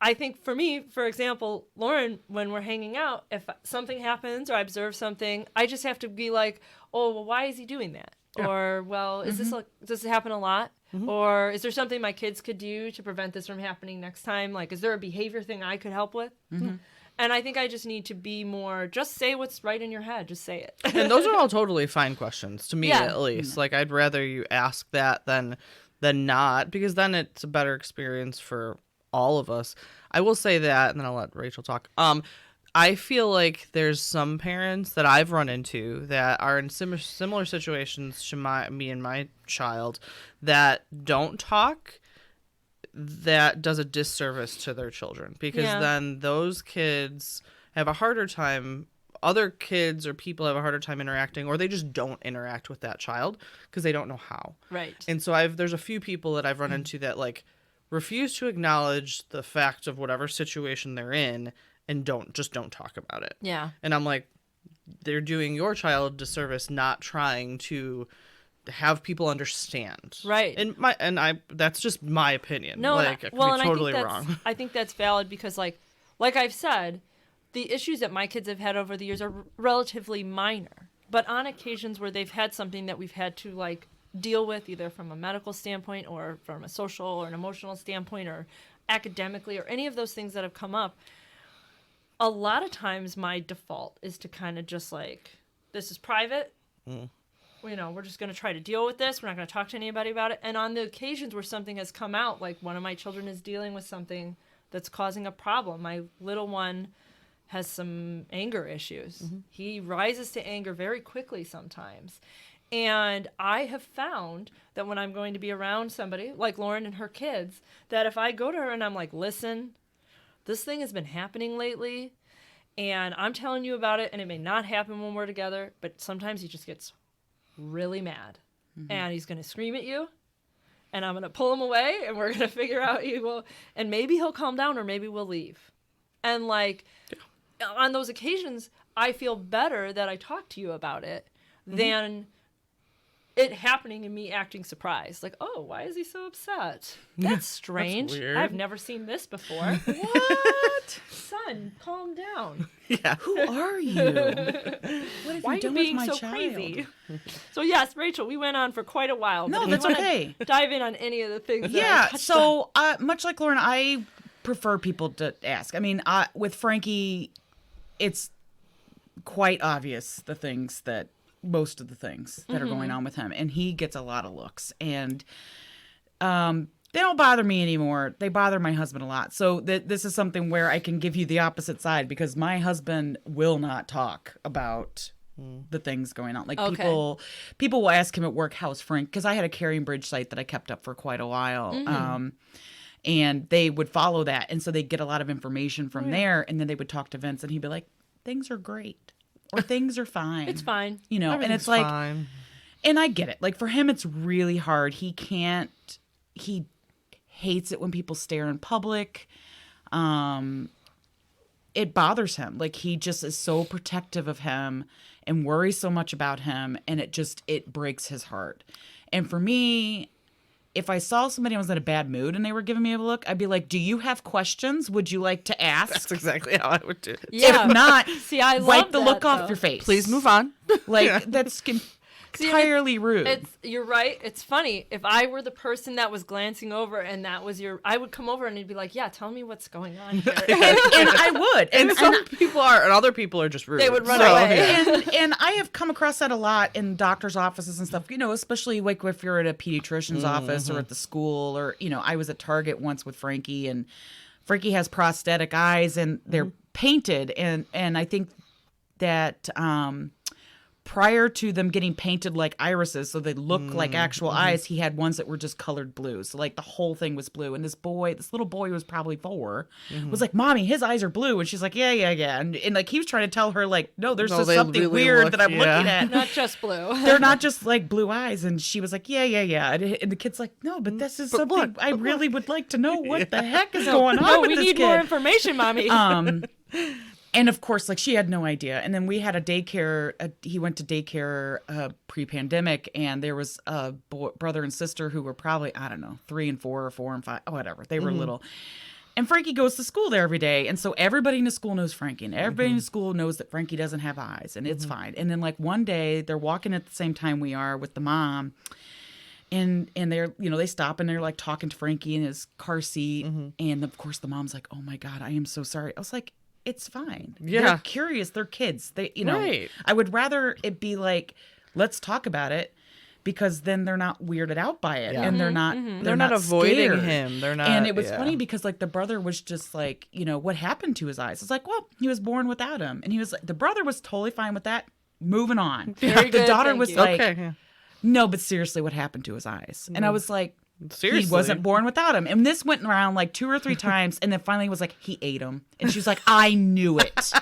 I think for me, for example, Lauren, when we're hanging out, if something happens or I observe something, I just have to be like, oh, well, why is he doing that? Yeah. Or, well, is does this happen a lot? Or is there something my kids could do to prevent this from happening next time? Is there a behavior thing I could help with? And I think I just need to be more, just say what's right in your head. Just say it. And those are all totally fine questions, to me at least. I'd rather you ask that than not, because then it's a better experience for all of us. I will say that, and then I'll let Rachel talk. I feel like there's some parents that I've run into that are in similar situations to me and my child that don't talk, that does a disservice to their children, because then those kids have a harder time, other kids or people have a harder time interacting, or they just don't interact with that child because they don't know how. Right. And so there's a few people that I've run into that refuse to acknowledge the fact of whatever situation they're in and don't talk about it. Yeah. And I'm like, they're doing your child a disservice not trying to have people understand. Right. And that's just my opinion. No, I could be totally wrong. I think that's valid because like I've said, the issues that my kids have had over the years are relatively minor. But on occasions where they've had something that we've had to deal with, either from a medical standpoint or from a social or an emotional standpoint or academically or any of those things that have come up, a lot of times my default is to kind of just this is private. we're just going to try to deal with this. We're not going to talk to anybody about it. And on the occasions where something has come out, like one of my children is dealing with something that's causing a problem. My little one has some anger issues. He rises to anger very quickly sometimes. And I have found that when I'm going to be around somebody like Lauren and her kids, that if I go to her and I'm like, listen, this thing has been happening lately, and I'm telling you about it, and it may not happen when we're together, but sometimes he just gets really mad. And he's going to scream at you, and I'm going to pull him away, and we're going to figure out and maybe he'll calm down, or maybe we'll leave. And like, on those occasions, I feel better that I talked to you about it than it happening and me acting surprised. Like, oh, why is he so upset? That's strange. That's weird. I've never seen this before. What? Son, calm down. Yeah. Who are you? What have Why are you you done being with my so child? crazy? So yes, Rachel, we went on for quite a while. No, but if that's you wanna okay. Dive in on any of the things. That I Yeah, touched so much like Lauren, I prefer people to ask. I mean, with Frankie, it's quite obvious most of the things that are going on with him, and he gets a lot of looks, and they don't bother me anymore. They bother my husband a lot. So this is something where I can give you the opposite side, because my husband will not talk about the things going on. Like, people will ask him at work, how's Frank? Because I had a Carrying Bridge site that I kept up for quite a while. And they would follow that. And so they'd get a lot of information from there. And then they would talk to Vince, and he'd be like, things are great. Or things are fine. It's fine. And it's like, fine. and I get it. Like, for him, it's really hard. He hates it when people stare in public. It bothers him. Like, he just is so protective of him and worries so much about him. And it breaks his heart. And for me, if I saw somebody was in a bad mood and they were giving me a look, I'd be like, do you have questions? Would you like to ask? That's exactly how I would do it. Yeah. If not, See, I love wipe the that, look off though. your face. Please move on. Like, that's entirely rude. You're right. It's funny. If I were the person that was glancing over and that was I would come over and he'd be like, yeah, tell me what's going on here. and I would. And some people are, and other people are just rude. They would run So, away. yeah. and I have come across that a lot in doctors' offices and stuff, especially like if you're at a pediatrician's office or at the school, or, I was at Target once with Frankie, and Frankie has prosthetic eyes, and they're painted. And I think that prior to them getting painted like irises, so they look like actual eyes, he had ones that were just colored blue. So like the whole thing was blue. And this little boy who was probably 4, was like, Mommy, his eyes are blue. And she's like, yeah. And like, he was trying to tell her, like, no, there's just they something really weird look- that I'm looking at. Not just blue. They're not just like blue eyes. And she was like, yeah. And the kid's like, no, but this is something I really would like to know what the heck is going on with we this need kid. more information, Mommy. And of course, like, she had no idea. And then we had a daycare. He went to daycare pre-pandemic, and there was a brother and sister who were probably, I don't know, 3 and 4 or 4 and 5, whatever. They were little. And Frankie goes to school there every day. And so everybody in the school knows Frankie, and everybody in the school knows that Frankie doesn't have eyes, and it's fine. And then like one day they're walking at the same time we are with the mom. And they're, they stop and they're like talking to Frankie in his car seat. And of course the mom's like, oh my God, I am so sorry. I was like, it's fine. Yeah. They're curious. They're kids. They, Right. I would rather it be like, let's talk about it, because then they're not weirded out by it. Yeah. And they're not, They're not avoiding scared. him. They're not. And it was yeah. funny because like the brother was just like, what happened to his eyes? It's like, well, he was born without him. And he was like, the brother was totally fine with that. Moving on. Very The good, daughter thank was you. like, Okay. Yeah. no, but seriously, what happened to his eyes? And I was like, Seriously. he wasn't born without him. And this went around like 2 or 3 times. And then finally was like, he ate them. And she was like, I knew it.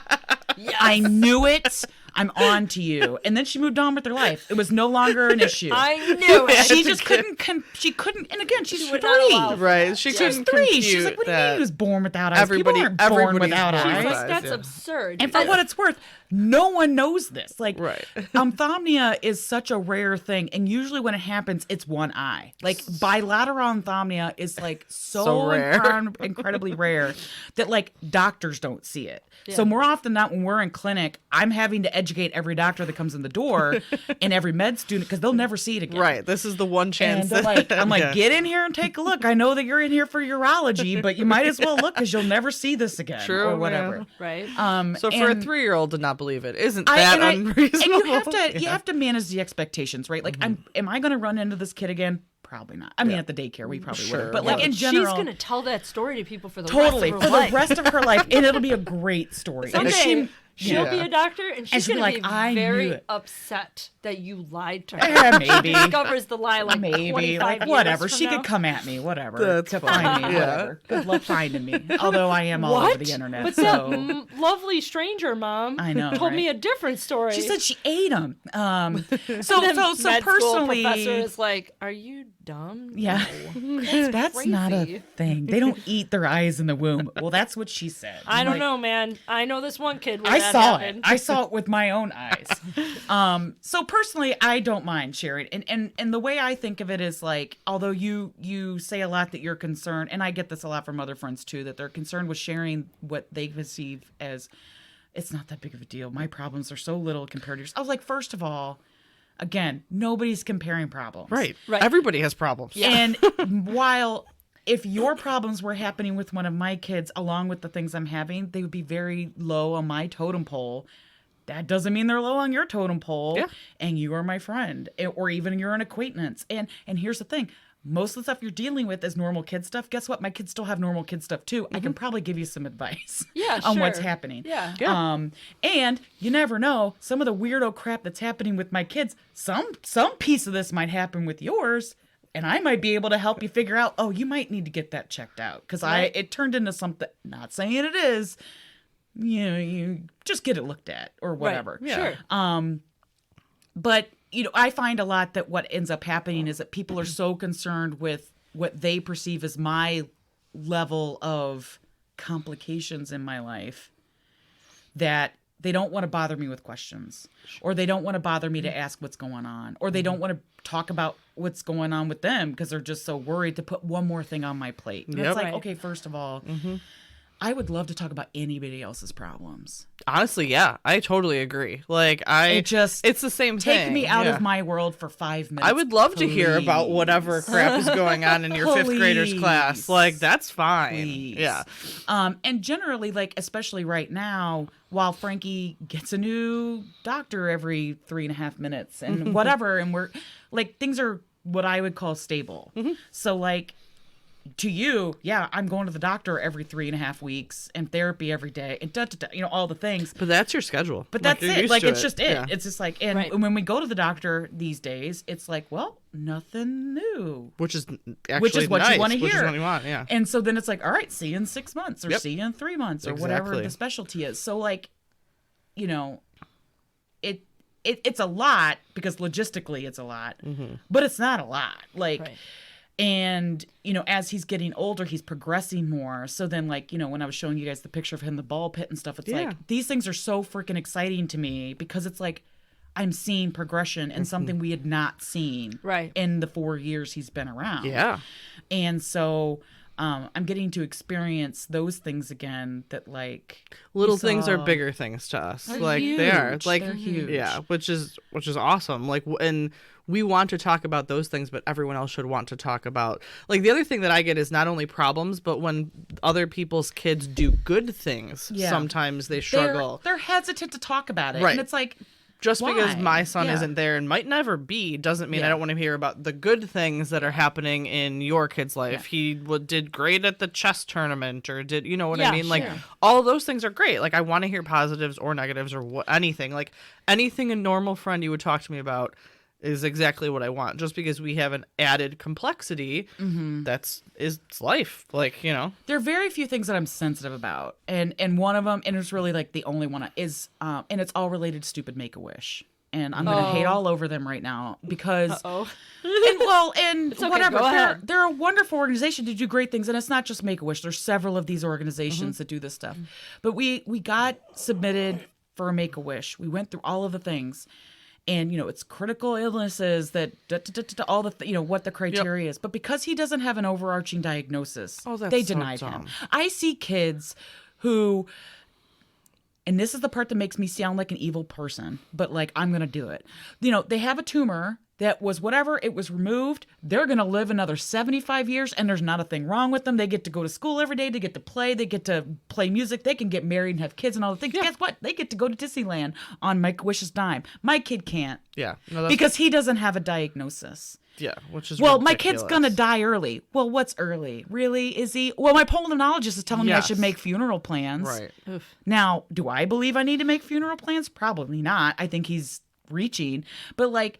I knew it. I'm on to you. And then she moved on with her life. It was no longer an issue. I knew it. She just couldn't. She couldn't. And again, she's would not allow 3. Right. She She's couldn't 3. compute She's like, what do you mean that he was born without eyes? People aren't born everybody's without born eyes. with Like, that's yeah. absurd. And for what it's worth, no one knows this. Like, Right. Ophthalmia is such a rare thing, and usually when it happens, it's one eye. Like, bilateral ophthalmia is like So rare. incredibly rare that like doctors don't see it. So more often than not, when we're in clinic, I'm having to educate every doctor that comes in the door and every med student, because they'll never see it again. Right. This is the one chance. And they're like, I'm like, Yeah. get in here and take a look. I know that you're in here for urology, but you might as well look, because you'll never see this again. True, or whatever. Right. So for a and- 3-year-old to not believe it isn't that unreasonable. And you have to manage the expectations, right? Like, am I going to run into this kid again? Probably not. I mean, at the daycare, we probably would. But like in general, she's gonna tell that story to people for the totally rest of her for life. the rest of her life, and it'll be a great story. Someday she'll be a doctor, and she's she'll gonna be be like, very it. upset that you lied to her. Yeah, maybe. She discovers the lie like 25 like years whatever. from She now. could come at me, whatever. That's to find me, whatever. Good luck finding me. Although I am all over the internet. But so. that lovely stranger mom I know, told right? me a different story. She said she ate them. And then So med school personally, professor is like, "Are you dumb?" yeah, No. that's not a crazy. thing. They don't eat their eyes in the womb. Well, that's what she said. I don't Like, know, man. I know this one kid. Where I that saw happened. it. I saw it with my own eyes. So personally, I don't mind sharing. And the way I think of it is like, although you say a lot that you're concerned, and I get this a lot from other friends too, that they're concerned with sharing what they perceive as it's not that big of a deal. My problems are so little compared to yours. I was like, first of all, again, nobody's comparing problems. Right. Right. Everybody has problems. And while if your problems were happening with one of my kids along with the things I'm having, they would be very low on my totem pole. That doesn't mean they're low on your totem pole. Yeah. And you are my friend, or even you're an acquaintance. And here's the thing. Most of the stuff you're dealing with is normal kid stuff. Guess what? My kids still have normal kid stuff too. I can probably give you some advice on what's sure. happening. Yeah. And you never know, some of the weirdo crap that's happening with my kids, some piece of this might happen with yours. And I might be able to help you figure out, oh, you might need to get that checked out. Because it turned into something, not saying it is, you just get it looked at or whatever. Right. Sure. But, I find a lot that what ends up happening is that people are so concerned with what they perceive as my level of complications in my life that they don't want to bother me with questions, or they don't want to bother me to ask what's going on, or they don't want to talk about what's going on with them because they're just so worried to put one more thing on my plate. And it's like, Right. okay, first of all, I would love to talk about anybody else's problems. Honestly, yeah, I totally agree. Like it's the same thing. Take me out Yeah. of my world for 5 minutes. I would love to hear about please. whatever crap is going on in your fifth grader's class. Like, that's fine. Please. Yeah. And generally, like, especially right now, while Frankie gets a new doctor every 3.5 minutes and whatever, and we're like, things are what I would call stable. So, like, to you, yeah, I'm going to the doctor every 3.5 weeks and therapy every day and all the things. But that's your schedule. But Like, that's you're it. used Like, to it's just it. Yeah. It's just like, and Right. when we go to the doctor these days, it's like, well, nothing new. Which is actually what nice, you want to Which is hear. what you want, yeah. And so then it's like, all right, see you in 6 months or Yep. see you in 3 months or whatever Exactly. the specialty is. So, like, it's a lot because logistically it's a lot, but it's not a lot. Like, Right. and, as he's getting older, he's progressing more. So then, like, when I was showing you guys the picture of him, the ball pit and stuff, it's Yeah. like, these things are so freaking exciting to me because it's like, I'm seeing progression and something we had not seen Right. in the 4 years he's been around. Yeah. And so I'm getting to experience those things again that, like, Little we things are saw- bigger things to us. They're Like they are. huge. Like They're huge. Yeah, which is awesome. Like and we want to talk about those things, but everyone else should want to talk about. Like the other thing that I get is not only problems, but when other people's kids do good things, Yeah. sometimes they struggle. They're hesitant to talk about it. Right. And it's like, Just because why? my son Yeah. isn't there and might never be doesn't mean I Yeah. don't want to hear about the good things that are happening in your kid's life. He did great at the chess tournament or did, you know what I Yeah, mean? Like sure. all those things are great. Like I want to hear positives or negatives or anything. Like anything a normal friend you would talk to me about is exactly what I want. Just because we have an added complexity, it's life. Like, there are very few things that I'm sensitive about. And one of them, and it's really like the only one, is, and it's all related to stupid Make-A-Wish. And I'm going to hate all over them right now because, and okay, whatever. go ahead. They're a wonderful organization to do great things. And it's not just Make-A-Wish. There's several of these organizations that do this stuff. But we got submitted for a Make-A-Wish. We went through all of the things. And, it's critical illnesses that, all the, what the criteria is. But because he doesn't have an overarching diagnosis, Oh, that's they so denied dumb. him. I see kids who and this is the part that makes me sound like an evil person, but like, I'm going to do it. You know, they have a tumor that was whatever, it was removed. They're going to live another 75 years and there's not a thing wrong with them. They get to go to school every day. They get to play music. They can get married and have kids and all the things. Guess what? They get to go to Disneyland on Make-A-Wish's dime. My kid can't Yeah. No, because he doesn't have a diagnosis. Yeah, which is Well, ridiculous. my kid's going to die early. Well, what's early? Really? Is he? Well, my pulmonologist is telling me I Yes. should make funeral plans. Right. Oof. Now, do I believe I need to make funeral plans? Probably not. I think he's reaching. But like,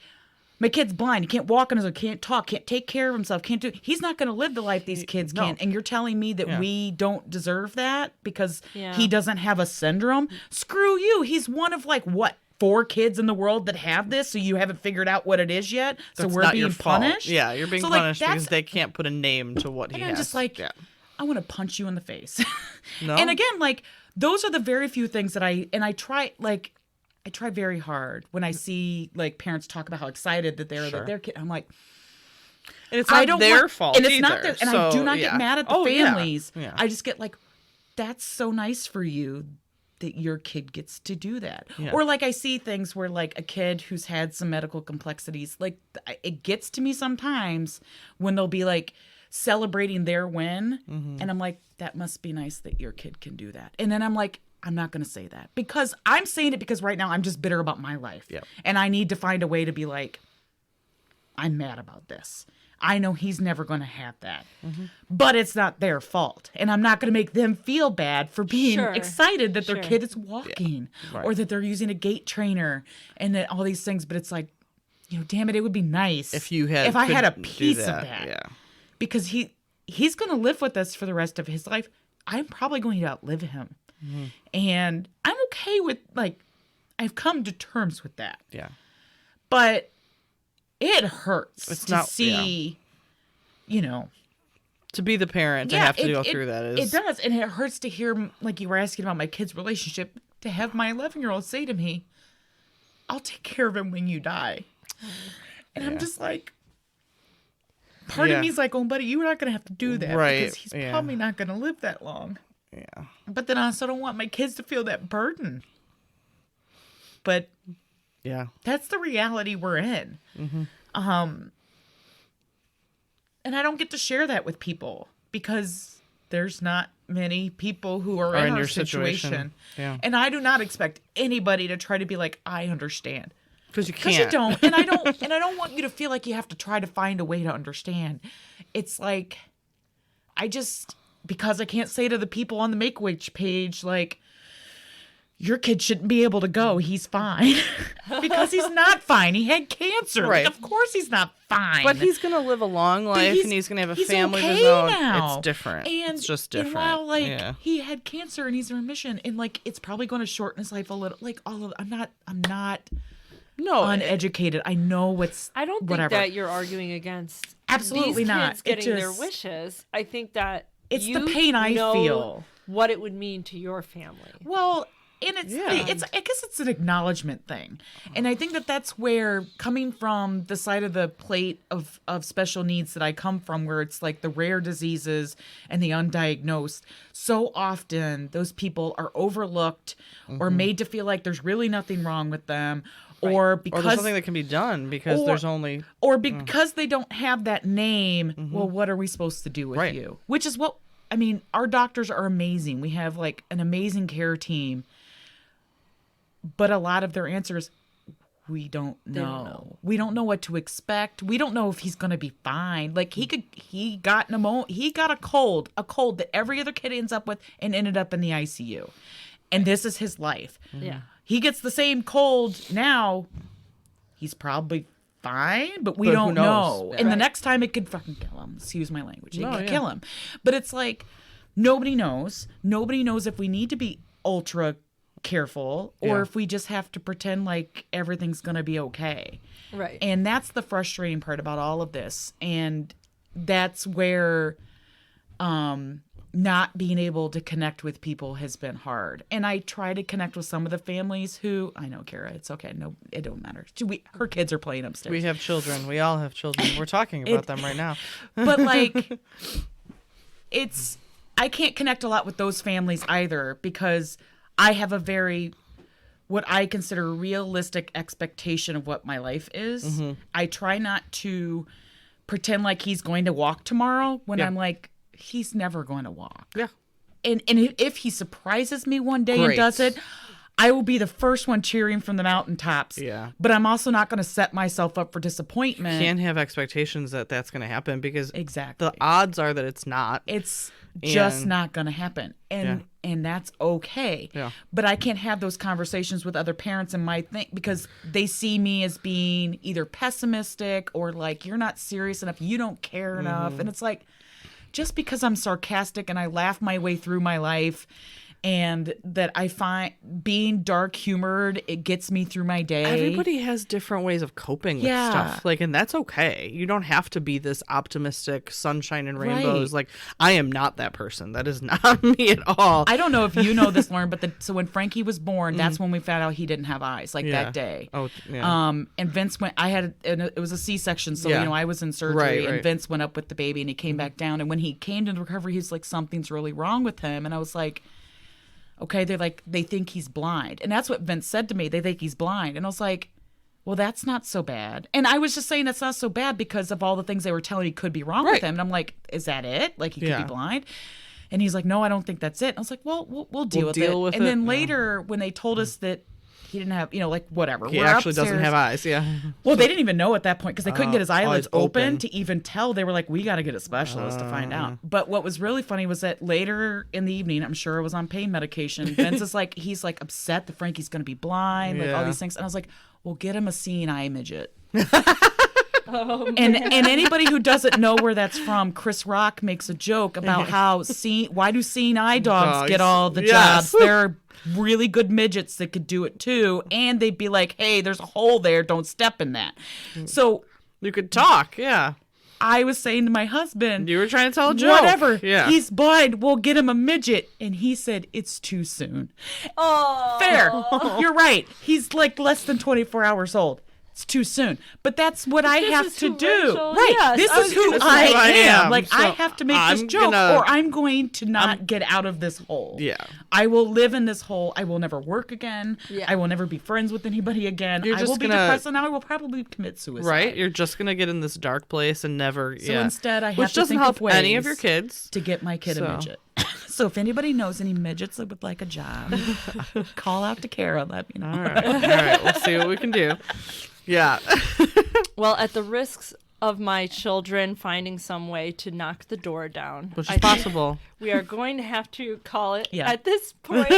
my kid's blind. He can't walk on his own, can't talk, can't take care of himself, can't do. He's not going to live the life these kids no. can. And you're telling me that Yeah. we don't deserve that because Yeah. he doesn't have a syndrome? Screw you. He's one of like what? 4 kids in the world that have this, so you haven't figured out what it is yet. So That's we're not being your fault. punished. Yeah, you're being So, like, punished that's- because they can't put a name to what he And has. I'm just like, yeah. I want to punch you in the face. No? And again, like, those are the very few things that I try very hard when I see like parents talk about how excited that they're Sure. that their kid. I'm like, And it's not their fault and it's either. not their, and I do not yeah. get mad at the Oh, yeah. families. Yeah. I just get like, that's so nice for you that your kid gets to do that. Yeah. Or like I see things where like a kid who's had some medical complexities, like it gets to me sometimes when they'll be like celebrating their win, and I'm like, that must be nice that your kid can do that. And then I'm like, I'm not going to say that because I'm saying it because right now I'm just bitter about my life. Yep. And I need to find a way to be like, I'm mad about this. I know he's never going to have that, but it's not their fault. And I'm not going to make them feel bad for being Sure. excited that their Sure. kid is walking Right. or that they're using a gait trainer and that all these things. But it's like, you know, damn it, it would be nice If you if I had a could do piece of that. Yeah. Because he's going to live with us for the rest of his life. I'm probably going to outlive him. And I'm okay with, like, I've come to terms with that. Yeah. But it hurts It's to not- see, you know. To be the parent, to have to go through that is. It does. And it hurts to hear, like you were asking about my kid's relationship, to have my 11-year-old say to me, I'll take care of him when you die. And I'm just like, part of Yeah. me's like, oh, buddy, you're not going to have to do that. Right, Because he's yeah. probably not going to live that long. Yeah. But then I also don't want my kids to feel that burden. But Yeah. that's the reality we're in. And I don't get to share that with people because there's not many people who are in our your situation. Yeah. And I do not expect anybody to try to be like, I understand. Because you Because can't. you don't. And I don't want you to feel like you have to try to find a way to understand. It's like, because I can't say to the people on the Make-A-Wish page, like, your kid shouldn't be able to go. He's fine. Because he's not fine. He had cancer. Right. Like, of course he's not fine. But he's going to live a long But life and he's going to have a he's family of okay his own. now. It's different. And, It's just And different. while, like, yeah. he had cancer and he's in remission, and, like, it's probably going to shorten his life a little. Like, all of I'm not No, uneducated. I know what's I don't think whatever. that you're arguing against Absolutely these not. kids It getting their just- wishes. I think that It's the you pain I know feel. what it would mean to your family. Well, and it's Yeah. I guess it's an acknowledgement thing, and I think that that's where, coming from the side of the plate of special needs that I come from, where it's like the rare diseases and the undiagnosed, so often those people are overlooked or made to feel like there's really nothing wrong with them, or or because there's something that can be done because or- there's only. or because they don't have that name. Well, what are we supposed to do with Right. you? Which is what I mean. Our doctors are amazing. We have like an amazing care team. But a lot of their answers, we don't know. We don't know what to expect. We don't know if he's going to be fine. Like he got a cold that every other kid ends up with and ended up in the ICU. And this is his life. Yeah. He gets the same cold now. He's probably fine, but we But who don't knows? know. Yeah. And the Right. next time it could fucking kill him. Excuse my language. It No, could yeah. kill him. But it's like, nobody knows. Nobody knows if we need to be ultra careful or Yeah. if we just have to pretend like everything's going to be okay. Right. And that's the frustrating part about all of this. And that's where not being able to connect with people has been hard. And I try to connect with some of the families who, I know, Kara, it's okay. No, it don't matter. Her kids are playing upstairs. We have children. We all have children. We're talking about them right now. But like, I can't connect a lot with those families either because I have a very, what I consider realistic expectation of what my life is. I try not to pretend like he's going to walk tomorrow when I'm like, he's never going to walk. Yeah. And if he surprises me one day and Great. does it, I will be the first one cheering from the mountaintops. Yeah. But I'm also not going to set myself up for disappointment. Can't have expectations that that's going to happen because Exactly. the odds are that it's not. It's just And- not going to happen. And that's okay. Yeah. But I can't have those conversations with other parents and my thing because they see me as being either pessimistic or like, you're not serious enough, you don't care enough. And it's like, just because I'm sarcastic and I laugh my way through my life and that I find being dark humored, it gets me through my day. Everybody has different ways of coping with Yeah. stuff. Like, and that's okay. You don't have to be this optimistic sunshine and rainbows. Right. Like, I am not that person. That is not me at all. I don't know if you know this, Lauren, but so when Frankie was born, that's when we found out he didn't have eyes, like Yeah. that day. Oh, yeah. And Vince went. It was a C-section, so Yeah. I was in surgery, Right. and Vince went up with the baby, and he came back down. And when he came to recovery, he's like, something's really wrong with him, and I was like, okay, they think he's blind, and that's what Vince said to me. They think he's blind, and I was like, well, that's not so bad. And I was just saying that's not so bad because of all the things they were telling me could be wrong with Right. him, and I'm like, is that it? Like he could Yeah. be blind? And he's like, no, I don't think that's it. And I was like, well, we'll deal with deal it. with and it, then yeah. later when they told us that he didn't have, like whatever. He we're actually doesn't upstairs. have eyes. Yeah. Well, they didn't even know at that point because they couldn't get his eyelids eyes open. open to even tell. They were like, we got to get a specialist to find out. But what was really funny was that later in the evening, I'm sure it was on pain medication, Vince is like, he's like upset that Frankie's going to be blind, like all Yeah. these things. And I was like, well, get him a seeing eye midget. And anybody who doesn't know where that's from, Chris Rock makes a joke about how why do seeing eye dogs get all the Yes. jobs? They're really good midgets that could do it too, and they'd be like, hey, there's a hole there, don't step in that. So You could talk. Yeah. I was saying to my husband, You were trying to tell a joke. whatever, Yeah. he's blind, we'll get him a midget. And he said, it's too soon. Oh, Fair. You're right. He's like less than 24 hours old. It's too soon. But that's what I this have is to who do. Rachel- Right. yes, This I is was who gonna I say. I am. am. Like, I So have to make this I'm joke gonna- or I'm going to not get out of this hole. Yeah. I will live in this hole. I will never work again. Yeah. I will never be friends with anybody again. You're I will just be gonna- depressed and I will probably commit suicide. Right? You're just going to get in this dark place and never. So yeah. instead, I have Which to doesn't think help of ways any of your kids. to get my kid So. a midget. So if anybody knows any midgets that would like a job, call out to Kara. Let me know. All right. All right. We'll see what we can do. Yeah. Well, at the risks of my children finding some way to knock the door down, Which I is think possible. we are going to have to call it Yeah. at this point.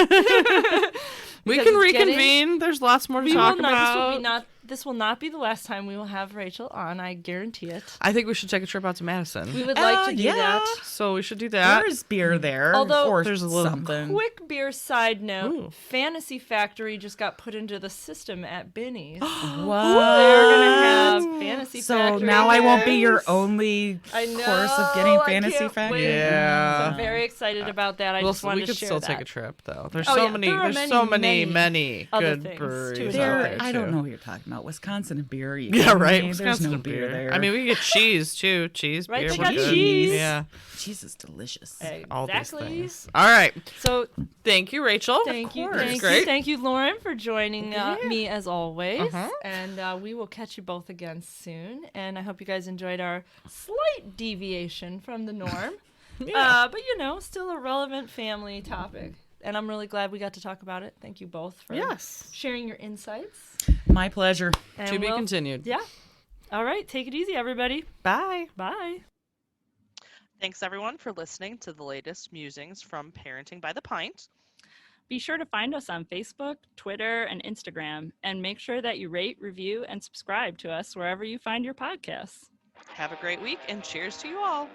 We Because can it's getting- reconvene. There's lots more to We talk will not, about. this will not be the last time we will have Rachel on. I guarantee it. I think we should take a trip out to Madison. We would like to do yeah. that. So we should do that. There's beer there. Although- or There's a little something. Quick beer side note: Ooh. Fantasy Factory just got put into the system at Binny's. What? They're gonna have Fantasy So Factory. now I won't be your beers. only I know, course of getting I Fantasy can't Factory. wait. Yeah. So I'm very excited about that. I just wanted we to could share still that. take a trip though. There's Oh, so yeah. many. There are There's so many many other good things breweries to out enjoy. there I don't too. know what you're talking about. Wisconsin and beer. You Yeah, kidding right. me? Wisconsin There's no and beer there. I mean, we get cheese too. Cheese, Right, beer. they we're got good. cheese. Yeah, cheese is delicious. all these Exactly. things. All right. So Thank you, Rachel. thank you, course. thank Great. you, thank you, Lauren, for joining me as always. Uh-huh. And we will catch you both again soon. And I hope you guys enjoyed our slight deviation from the norm. Yeah. But still a relevant family topic. And I'm really glad we got to talk about it. Thank you both for Yes. sharing your insights. My pleasure. And To be we'll- continued. Yeah. All right. Take it easy, everybody. Bye. Bye. Thanks everyone for listening to the latest musings from Parenting by the Pint. Be sure to find us on Facebook, Twitter, and Instagram, and make sure that you rate, review, and subscribe to us wherever you find your podcasts. Have a great week and cheers to you all.